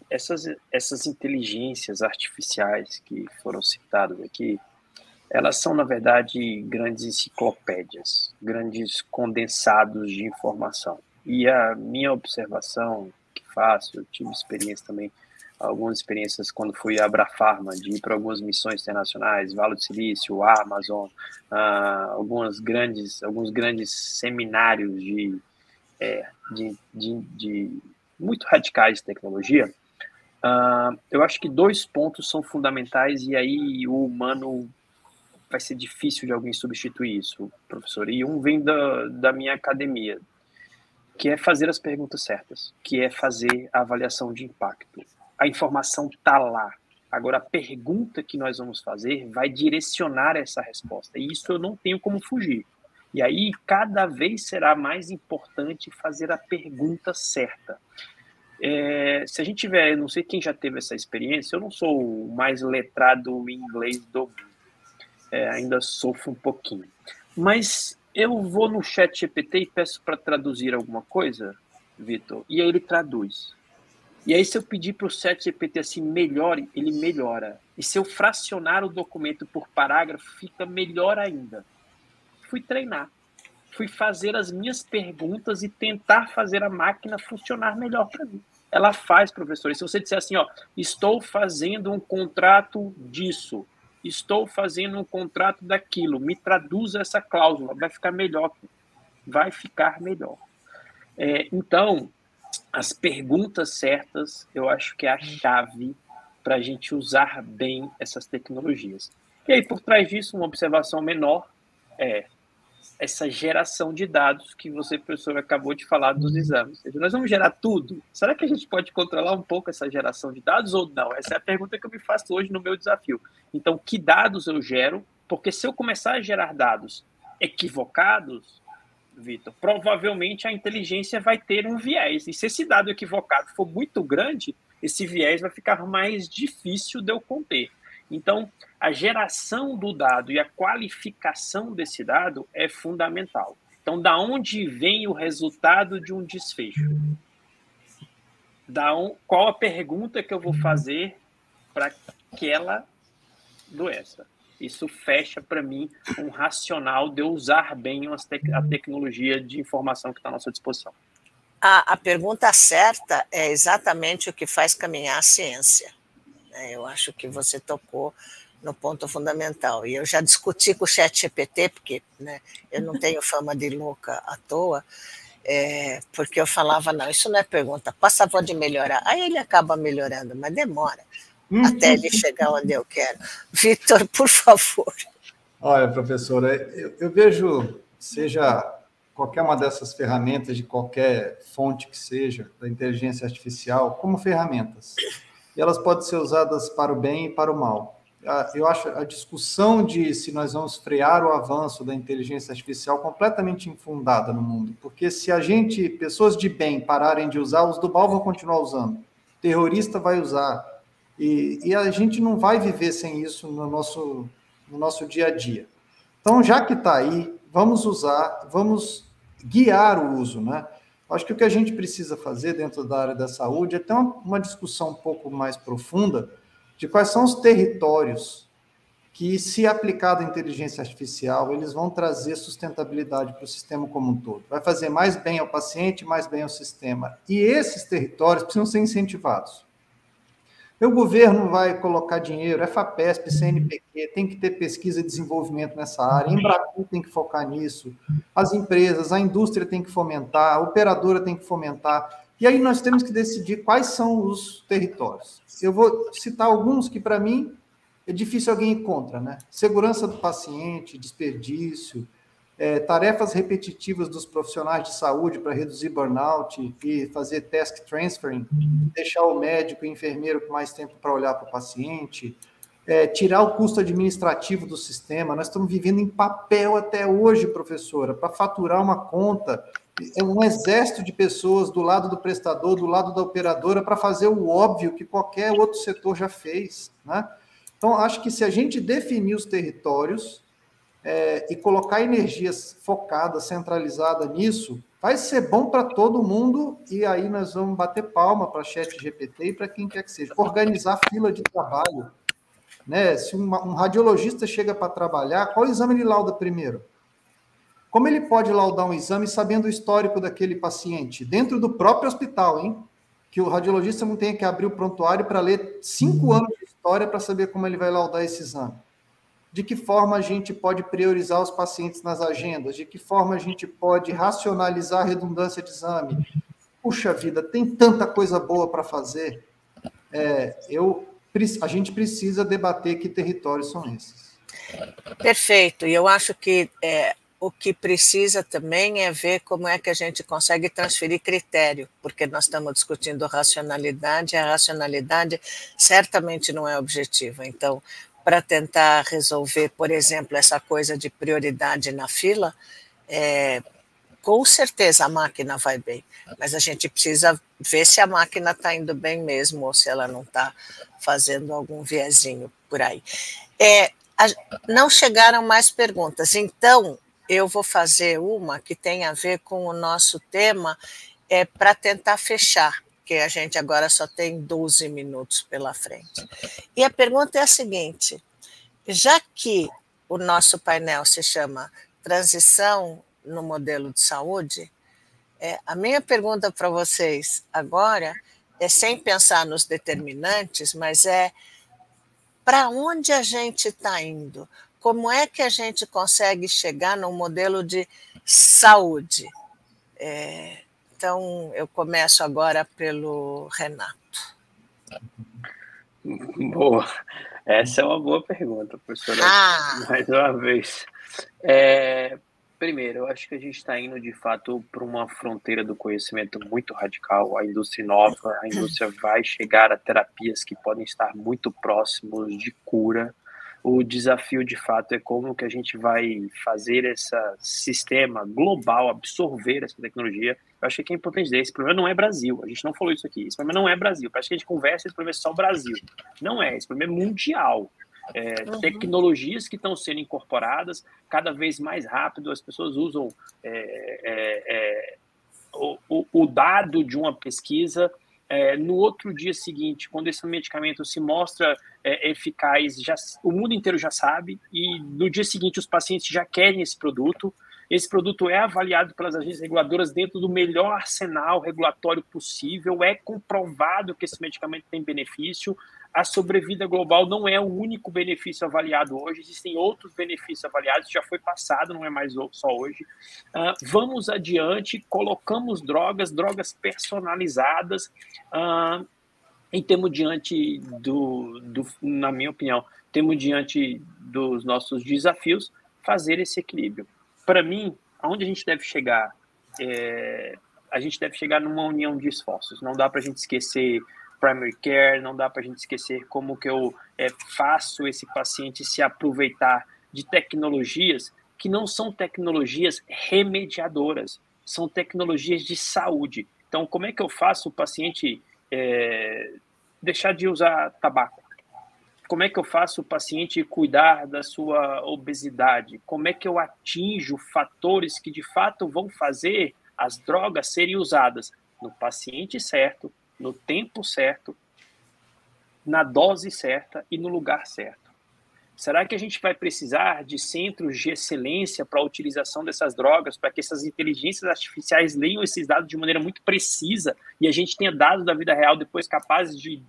essas inteligências artificiais que foram citadas aqui, elas são, na verdade, grandes enciclopédias, grandes condensados de informação. E a minha observação que faço, eu tive experiência também, algumas experiências quando fui à Abrafarma, de ir para algumas missões internacionais, Vale do Silício, Amazon, alguns grandes seminários de muito radicais de tecnologia. Eu acho que 2 pontos são fundamentais e aí o humano vai ser difícil de alguém substituir isso, professor. E um vem da minha academia. que é fazer as perguntas certas, que é fazer a avaliação de impacto. A informação está lá. Agora, a pergunta que nós vamos fazer vai direcionar essa resposta. E isso eu não tenho como fugir. E aí, cada vez será mais importante fazer a pergunta certa. Se a gente tiver, não sei quem já teve essa experiência, eu não sou o mais letrado em inglês do mundo. Ainda sofro um pouquinho. Mas eu vou no ChatGPT e peço para traduzir alguma coisa, Vitor, e aí ele traduz. E aí, se eu pedir para o ChatGPT assim, melhore, ele melhora. E se eu fracionar o documento por parágrafo, fica melhor ainda. Fui treinar. Fui fazer as minhas perguntas e tentar fazer a máquina funcionar melhor para mim. Ela faz, professor. E se você disser assim, ó, estou fazendo um contrato disso, estou fazendo um contrato daquilo, me traduza essa cláusula, vai ficar melhor. Vai ficar melhor. Então, as perguntas certas, eu acho que é a chave para a gente usar bem essas tecnologias. E aí, por trás disso, uma observação menor é essa geração de dados que você, professor, acabou de falar dos exames. Nós vamos gerar tudo? Será que a gente pode controlar um pouco essa geração de dados ou não? Essa é a pergunta que eu me faço hoje no meu desafio. Então, que dados eu gero? Porque se eu começar a gerar dados equivocados, Vitor, provavelmente a inteligência vai ter um viés. E se esse dado equivocado for muito grande, esse viés vai ficar mais difícil de eu conter. Então, a geração do dado e a qualificação desse dado é fundamental. Então, da onde vem o resultado de um desfecho? Qual a pergunta que eu vou fazer para aquela doença? Isso fecha, para mim, um racional de eu usar bem a tecnologia de informação que está à nossa disposição. A pergunta certa é exatamente o que faz caminhar a ciência. Eu acho que você tocou no ponto fundamental. E eu já discuti com o ChatGPT, porque eu não tenho fama de louca à toa, porque eu falava, não, isso não é pergunta, passa a voz de melhorar. Aí ele acaba melhorando, mas demora até ele chegar onde eu quero. Vitor, por favor. Olha, professora, eu vejo, seja qualquer uma dessas ferramentas, de qualquer fonte que seja, da inteligência artificial, como ferramentas. E elas podem ser usadas para o bem e para o mal. Eu acho a discussão de se nós vamos frear o avanço da inteligência artificial completamente infundada no mundo, porque se pessoas de bem pararem de usar, os do mal vão continuar usando, terrorista vai usar, e a gente não vai viver sem isso no nosso dia a dia. Então, já que está aí, vamos usar, vamos guiar o uso, né? Acho que o que a gente precisa fazer dentro da área da saúde é ter uma discussão um pouco mais profunda de quais são os territórios que, se aplicado a inteligência artificial, eles vão trazer sustentabilidade para o sistema como um todo. Vai fazer mais bem ao paciente, mais bem ao sistema. E esses territórios precisam ser incentivados. O governo vai colocar dinheiro, FAPESP, CNPq, tem que ter pesquisa e desenvolvimento nessa área, a Embratur tem que focar nisso, as empresas, a indústria tem que fomentar, a operadora tem que fomentar, e aí nós temos que decidir quais são os territórios. Eu vou citar alguns que, para mim, é difícil alguém ir contra, né? Segurança do paciente, desperdício, tarefas repetitivas dos profissionais de saúde para reduzir burnout e fazer task transferring, deixar o médico e o enfermeiro com mais tempo para olhar para o paciente, tirar o custo administrativo do sistema. Nós estamos vivendo em papel até hoje, professora, para faturar uma conta. É um exército de pessoas do lado do prestador, do lado da operadora, para fazer o óbvio que qualquer outro setor já fez, né? Então, acho que se a gente definir os territórios e colocar energias focadas, centralizadas nisso, vai ser bom para todo mundo, e aí nós vamos bater palma para ChatGPT e para quem quer que seja. Organizar fila de trabalho, né? Se um radiologista chega para trabalhar, qual exame ele lauda primeiro? Como ele pode laudar um exame sabendo o histórico daquele paciente? Dentro do próprio hospital, hein? Que o radiologista não tenha que abrir o prontuário para ler 5 anos de história para saber como ele vai laudar esse exame. De que forma a gente pode priorizar os pacientes nas agendas? De que forma a gente pode racionalizar a redundância de exame? Puxa vida, tem tanta coisa boa para fazer. A gente precisa debater que territórios são esses. Perfeito. E eu acho que o que precisa também é ver como é que a gente consegue transferir critério, porque nós estamos discutindo racionalidade, e a racionalidade certamente não é objetiva. Então, para tentar resolver, por exemplo, essa coisa de prioridade na fila, com certeza a máquina vai bem, mas a gente precisa ver se a máquina está indo bem mesmo ou se ela não está fazendo algum viezinho por aí. Não chegaram mais perguntas, então eu vou fazer uma que tem a ver com o nosso tema, para tentar fechar, porque a gente agora só tem 12 minutos pela frente. E a pergunta é a seguinte: já que o nosso painel se chama Transição no Modelo de Saúde, a minha pergunta para vocês agora sem pensar nos determinantes, mas para onde a gente está indo? Como é que a gente consegue chegar num modelo de saúde? Então, eu começo agora pelo Renato. Boa. Essa é uma boa pergunta, professora. Mais uma vez. Primeiro, eu acho que a gente está indo, de fato, para uma fronteira do conhecimento muito radical. A indústria inova, a indústria vai chegar a terapias que podem estar muito próximos de cura. O desafio, de fato, é como que a gente vai fazer esse sistema global absorver essa tecnologia. Eu acho que é importante dizer, esse problema não é Brasil. A gente não falou isso aqui. Esse problema não é Brasil. Parece que a gente conversa, esse problema é só Brasil. Não é. Esse problema é mundial. Tecnologias que estão sendo incorporadas cada vez mais rápido, as pessoas usam o dado de uma pesquisa, no outro dia seguinte, quando esse medicamento se mostra eficaz, o mundo inteiro já sabe, e no dia seguinte os pacientes já querem esse produto é avaliado pelas agências reguladoras dentro do melhor arsenal regulatório possível, é comprovado que esse medicamento tem benefício. A sobrevida global não é o único benefício avaliado hoje, existem outros benefícios avaliados, já foi passado, não é mais só hoje. Vamos adiante, colocamos drogas personalizadas, e temos diante na minha opinião, temos diante dos nossos desafios, fazer esse equilíbrio. Para mim, aonde a gente deve chegar? A gente deve chegar numa união de esforços, não dá para a gente esquecer primary care, não dá para a gente esquecer como que eu faço esse paciente se aproveitar de tecnologias que não são tecnologias remediadoras, são tecnologias de saúde. Então, como é que eu faço o paciente deixar de usar tabaco? Como é que eu faço o paciente cuidar da sua obesidade? Como é que eu atinjo fatores que, de fato, vão fazer as drogas serem usadas no paciente certo, no tempo certo, na dose certa e no lugar certo? Será que a gente vai precisar de centros de excelência para a utilização dessas drogas, para que essas inteligências artificiais leiam esses dados de maneira muito precisa e a gente tenha dados da vida real depois capazes de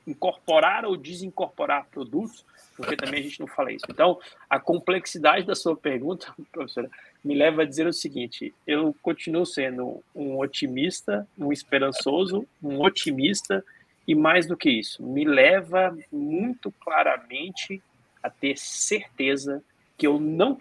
incorporar ou desincorporar produtos? Porque também a gente não fala isso. Então, a complexidade da sua pergunta, professora, me leva a dizer o seguinte: eu continuo sendo um otimista, um esperançoso, um otimista, e mais do que isso, me leva muito claramente a ter certeza que eu não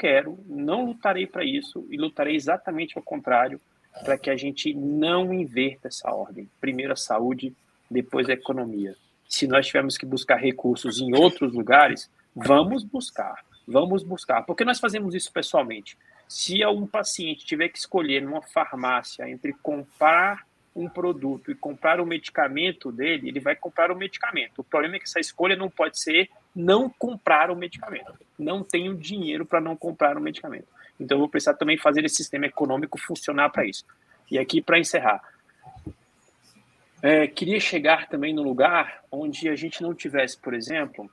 lutarei para isso, e lutarei exatamente ao contrário, para que a gente não inverta essa ordem. Primeiro a saúde, depois a economia. Se nós tivermos que buscar recursos em outros lugares, vamos buscar, porque nós fazemos isso pessoalmente. Se algum paciente tiver que escolher numa farmácia entre comprar um produto e comprar o medicamento dele, ele vai comprar o medicamento. O problema é que essa escolha não pode ser não comprar o medicamento. Não tenho dinheiro para não comprar o medicamento. Então, eu vou precisar também fazer esse sistema econômico funcionar para isso. E aqui, para encerrar, queria chegar também no lugar onde a gente não tivesse, por exemplo,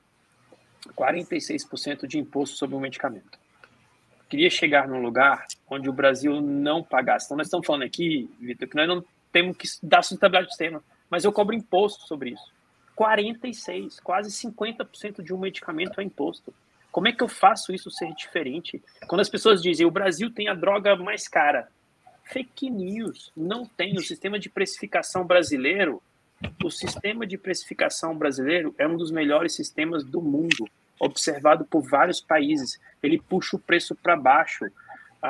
46% de imposto sobre o medicamento. Queria chegar num lugar onde o Brasil não pagasse. Então, nós estamos falando aqui, Vitor, que nós não temos que dar sustentabilidade do sistema, mas eu cobro imposto sobre isso. 46%, quase 50% de um medicamento é imposto. Como é que eu faço isso ser diferente? Quando as pessoas dizem, o Brasil tem a droga mais cara, fake news, não tem. O sistema de precificação brasileiro, é um dos melhores sistemas do mundo, observado por vários países. Ele puxa o preço para baixo.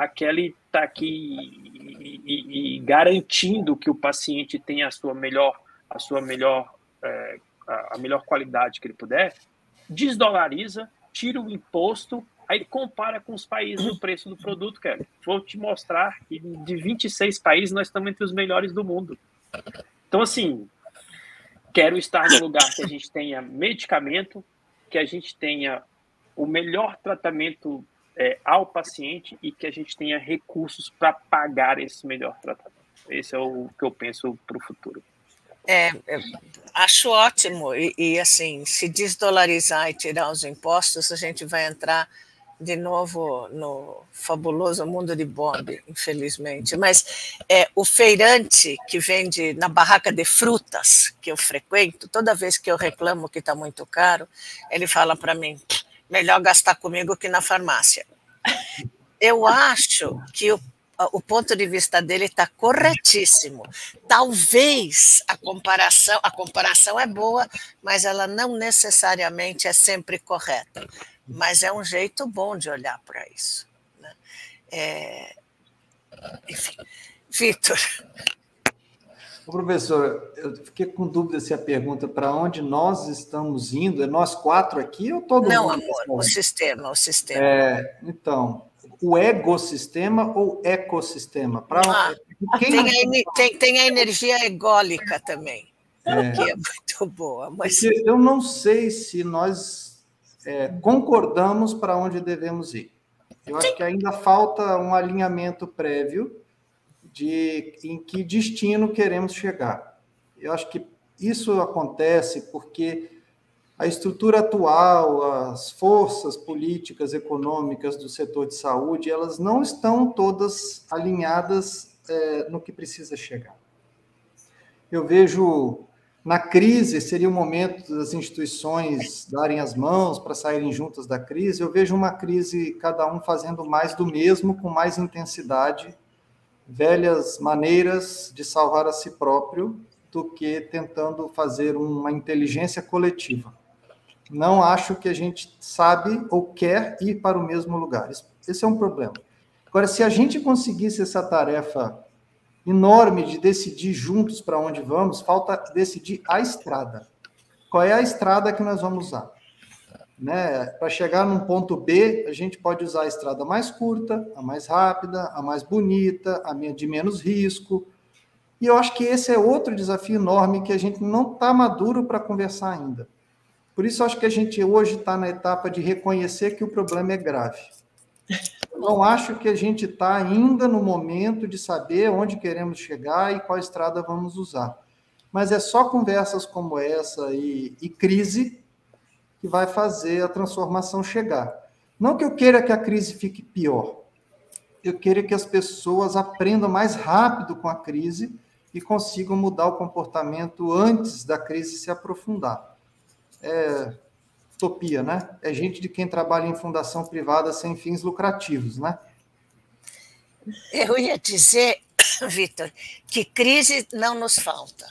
a Kelly está aqui e garantindo que o paciente tenha a melhor qualidade que ele puder, desdolariza, tira o imposto, aí compara com os países o preço do produto, Kelly. Vou te mostrar que de 26 países nós estamos entre os melhores do mundo. Então, assim, quero estar no lugar que a gente tenha medicamento, que a gente tenha o melhor tratamento ao paciente e que a gente tenha recursos para pagar esse melhor tratamento. Esse é o que eu penso para o futuro. Acho ótimo. E, assim, se desdolarizar e tirar os impostos, a gente vai entrar de novo no fabuloso mundo de Bob, infelizmente. Mas o feirante que vende na barraca de frutas que eu frequento, toda vez que eu reclamo que está muito caro, ele fala para mim, melhor gastar comigo que na farmácia. Eu acho que o ponto de vista dele está corretíssimo. Talvez a comparação é boa, mas ela não necessariamente é sempre correta. Mas é um jeito bom de olhar para isso, né? Enfim, Vitor. Professor, eu fiquei com dúvida se a pergunta para onde nós estamos indo, é nós 4 aqui ou todo mundo? Não, amor, o sistema. Então, o egossistema ou ecossistema? Tem a energia ególica também, que é muito boa. Mas... eu não sei se nós concordamos para onde devemos ir. Eu acho que ainda falta um alinhamento prévio em que destino queremos chegar. Eu acho que isso acontece porque a estrutura atual, as forças políticas, econômicas do setor de saúde, elas não estão todas alinhadas no que precisa chegar. Eu vejo, na crise, seria o momento das instituições darem as mãos para saírem juntas da crise. Eu vejo uma crise, cada um fazendo mais do mesmo, com mais intensidade, velhas maneiras de salvar a si próprio, do que tentando fazer uma inteligência coletiva. Não acho que a gente sabe ou quer ir para o mesmo lugar. Esse é um problema. Agora, se a gente conseguisse essa tarefa enorme de decidir juntos para onde vamos, falta decidir a estrada. Qual é a estrada que nós vamos usar? Né? Para chegar num ponto B, a gente pode usar a estrada mais curta, a mais rápida, a mais bonita, a de menos risco. E eu acho que esse é outro desafio enorme que a gente não está maduro para conversar ainda. Por isso, acho que a gente hoje está na etapa de reconhecer que o problema é grave. Eu não acho que a gente está ainda no momento de saber onde queremos chegar e qual estrada vamos usar. Mas é só conversas como essa e crise que vai fazer a transformação chegar. Não que eu queira que a crise fique pior. Eu queira que as pessoas aprendam mais rápido com a crise e consigam mudar o comportamento antes da crise se aprofundar. É utopia, né? É gente de quem trabalha em fundação privada sem fins lucrativos, né? Eu ia dizer, Vitor, que crise não nos falta.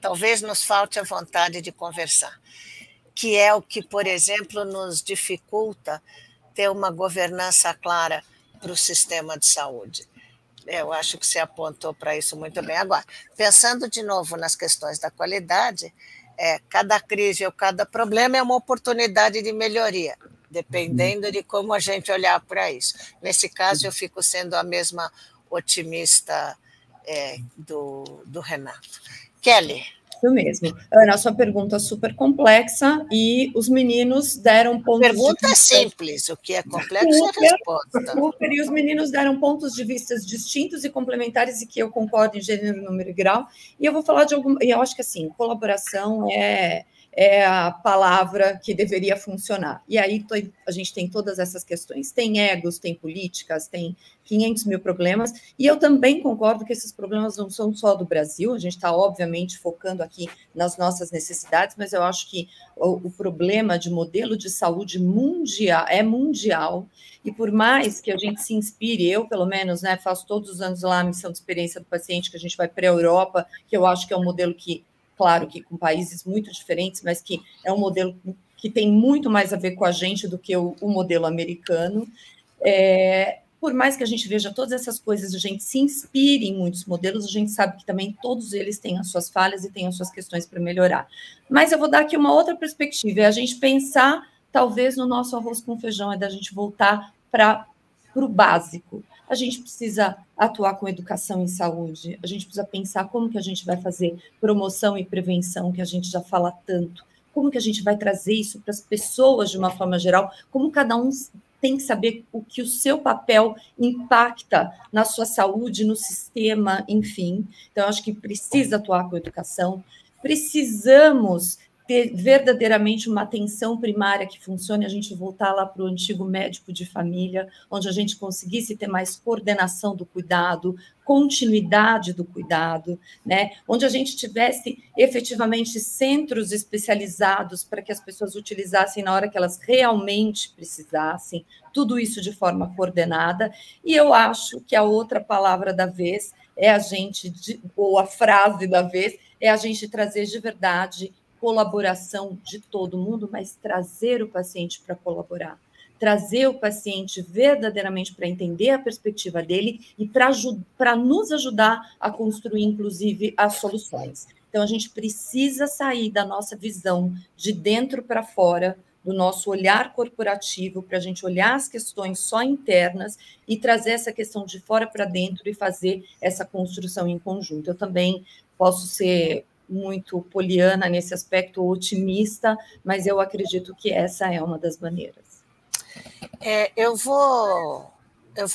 Talvez nos falte a vontade de conversar, que é o que, por exemplo, nos dificulta ter uma governança clara para o sistema de saúde. Eu acho que você apontou para isso muito bem. Agora, pensando de novo nas questões da qualidade, cada crise ou cada problema é uma oportunidade de melhoria, dependendo de como a gente olhar para isso. Nesse caso, eu fico sendo a mesma otimista do Renato. Kelly. Isso mesmo. Ana, a sua pergunta é super complexa e os meninos deram pontos pergunta é simples, o que é complexo é a resposta. Super, e os meninos deram pontos de vista distintos e complementares e que eu concordo em gênero, número e grau. E eu vou falar de algum... E eu acho que, assim, colaboração é a palavra que deveria funcionar. E aí a gente tem todas essas questões. Tem egos, tem políticas, tem 500 mil problemas. E eu também concordo que esses problemas não são só do Brasil. A gente está, obviamente, focando aqui nas nossas necessidades, mas eu acho que o problema de modelo de saúde mundial é mundial. E por mais que a gente se inspire, eu, pelo menos, né, faço todos os anos lá a missão de experiência do paciente, que a gente vai para a Europa, que eu acho que é um modelo que, claro que com países muito diferentes, mas que é um modelo que tem muito mais a ver com a gente do que o modelo americano. por mais que a gente veja todas essas coisas, a gente se inspire em muitos modelos, a gente sabe que também todos eles têm as suas falhas e têm as suas questões para melhorar. Mas eu vou dar aqui uma outra perspectiva, é a gente pensar, talvez, no nosso arroz com feijão, é da gente voltar para o básico. A gente precisa atuar com educação em saúde, a gente precisa pensar como que a gente vai fazer promoção e prevenção, que a gente já fala tanto, como que a gente vai trazer isso para as pessoas de uma forma geral, como cada um tem que saber o que o seu papel impacta na sua saúde, no sistema, enfim. Então, acho que precisa atuar com educação, precisamos ter verdadeiramente uma atenção primária que funcione, a gente voltar lá para o antigo médico de família, onde a gente conseguisse ter mais coordenação do cuidado, continuidade do cuidado, né? Onde a gente tivesse efetivamente centros especializados para que as pessoas utilizassem na hora que elas realmente precisassem, tudo isso de forma coordenada. E eu acho que a outra palavra da vez é a gente, ou a frase da vez, é a gente trazer de verdade colaboração de todo mundo, mas trazer o paciente para colaborar, trazer o paciente verdadeiramente para entender a perspectiva dele e para nos ajudar a construir, inclusive, as soluções. Então, a gente precisa sair da nossa visão de dentro para fora, do nosso olhar corporativo, para a gente olhar as questões só internas e trazer essa questão de fora para dentro e fazer essa construção em conjunto. Eu também posso ser muito poliana nesse aspecto, otimista, mas eu acredito que essa é uma das maneiras. Eu vou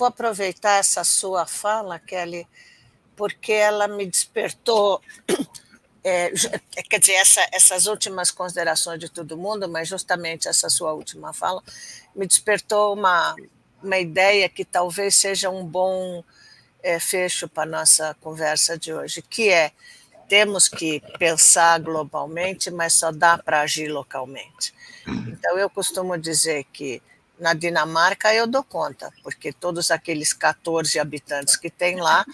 aproveitar essa sua fala, Kelly, porque ela me despertou, quer dizer, essas últimas considerações de todo mundo, mas justamente essa sua última fala me despertou uma ideia que talvez seja um bom fecho para a nossa conversa de hoje, que é: temos que pensar globalmente, mas só dá para agir localmente. Então, eu costumo dizer que na Dinamarca eu dou conta, porque todos aqueles 14 habitantes que tem lá,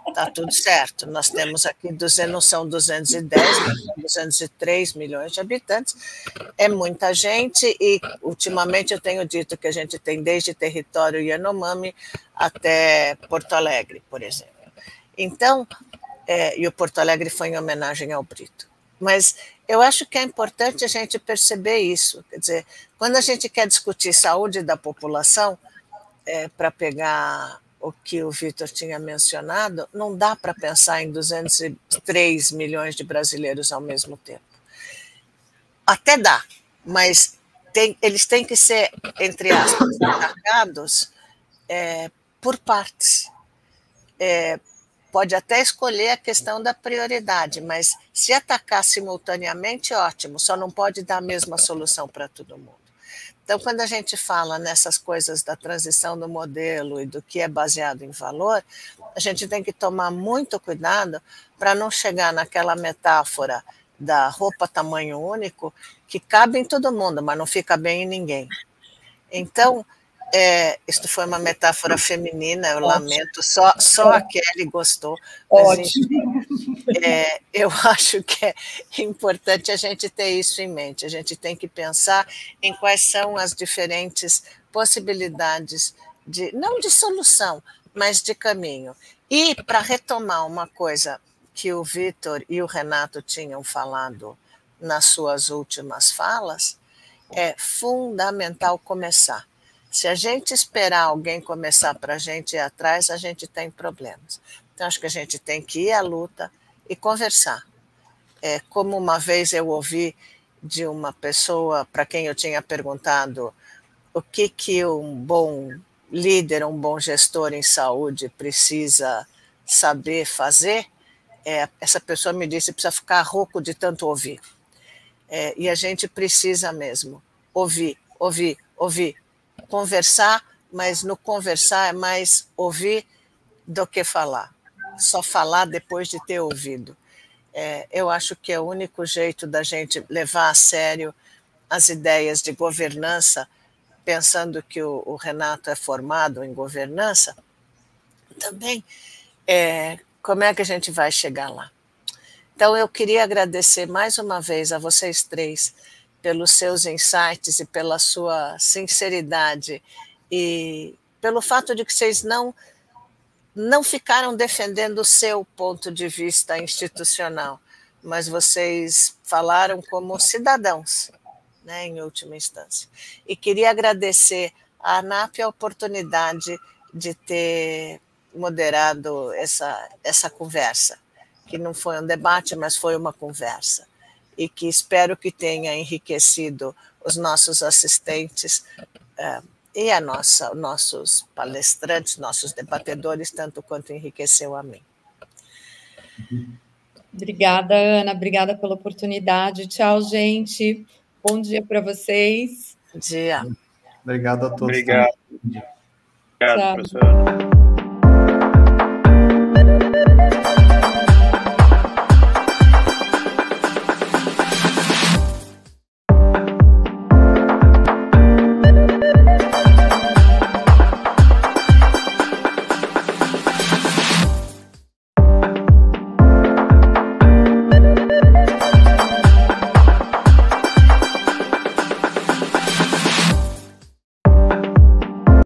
está tudo certo. Nós temos aqui, não são 210, mas são 203 milhões de habitantes. É muita gente e, ultimamente, eu tenho dito que a gente tem desde território Yanomami até Porto Alegre, por exemplo. Então, e o Porto Alegre foi em homenagem ao Brito. Mas eu acho que é importante a gente perceber isso. Quer dizer, quando a gente quer discutir saúde da população, para pegar o que o Vitor tinha mencionado, não dá para pensar em 203 milhões de brasileiros ao mesmo tempo. Até dá, mas eles têm que ser, entre aspas, atacados por partes. Pode até escolher a questão da prioridade, mas se atacar simultaneamente, ótimo, só não pode dar a mesma solução para todo mundo. Então, quando a gente fala nessas coisas da transição do modelo e do que é baseado em valor, a gente tem que tomar muito cuidado para não chegar naquela metáfora da roupa tamanho único, que cabe em todo mundo, mas não fica bem em ninguém. Então, isto foi uma metáfora feminina, eu lamento, só a Kelly gostou. Ótimo. Eu acho que é importante a gente ter isso em mente, a gente tem que pensar em quais são as diferentes possibilidades, não de solução, mas de caminho. E para retomar uma coisa que o Vitor e o Renato tinham falado nas suas últimas falas, é fundamental começar. Se a gente esperar alguém começar para a gente ir atrás, a gente tem problemas. Então, acho que a gente tem que ir à luta e conversar. Como uma vez eu ouvi de uma pessoa para quem eu tinha perguntado o que um bom líder, um bom gestor em saúde precisa saber fazer, essa pessoa me disse que precisa ficar rouco de tanto ouvir. E a gente precisa mesmo ouvir, conversar, mas no conversar é mais ouvir do que falar. Só falar depois de ter ouvido. Eu acho que é o único jeito da gente levar a sério as ideias de governança, pensando que o Renato é formado em governança, também como é que a gente vai chegar lá? Então, eu queria agradecer mais uma vez a vocês três pelos seus insights e pela sua sinceridade e pelo fato de que vocês não ficaram defendendo o seu ponto de vista institucional, mas vocês falaram como cidadãos, né, em última instância. E queria agradecer à ANAP a oportunidade de ter moderado essa conversa, que não foi um debate, mas foi uma conversa, e que espero que tenha enriquecido os nossos assistentes e nossos palestrantes, nossos debatedores, tanto quanto enriqueceu a mim. Obrigada, Ana, obrigada pela oportunidade. Tchau, gente. Bom dia para vocês. Bom dia. Obrigado a todos. Obrigado. Tchau. Obrigado, professora.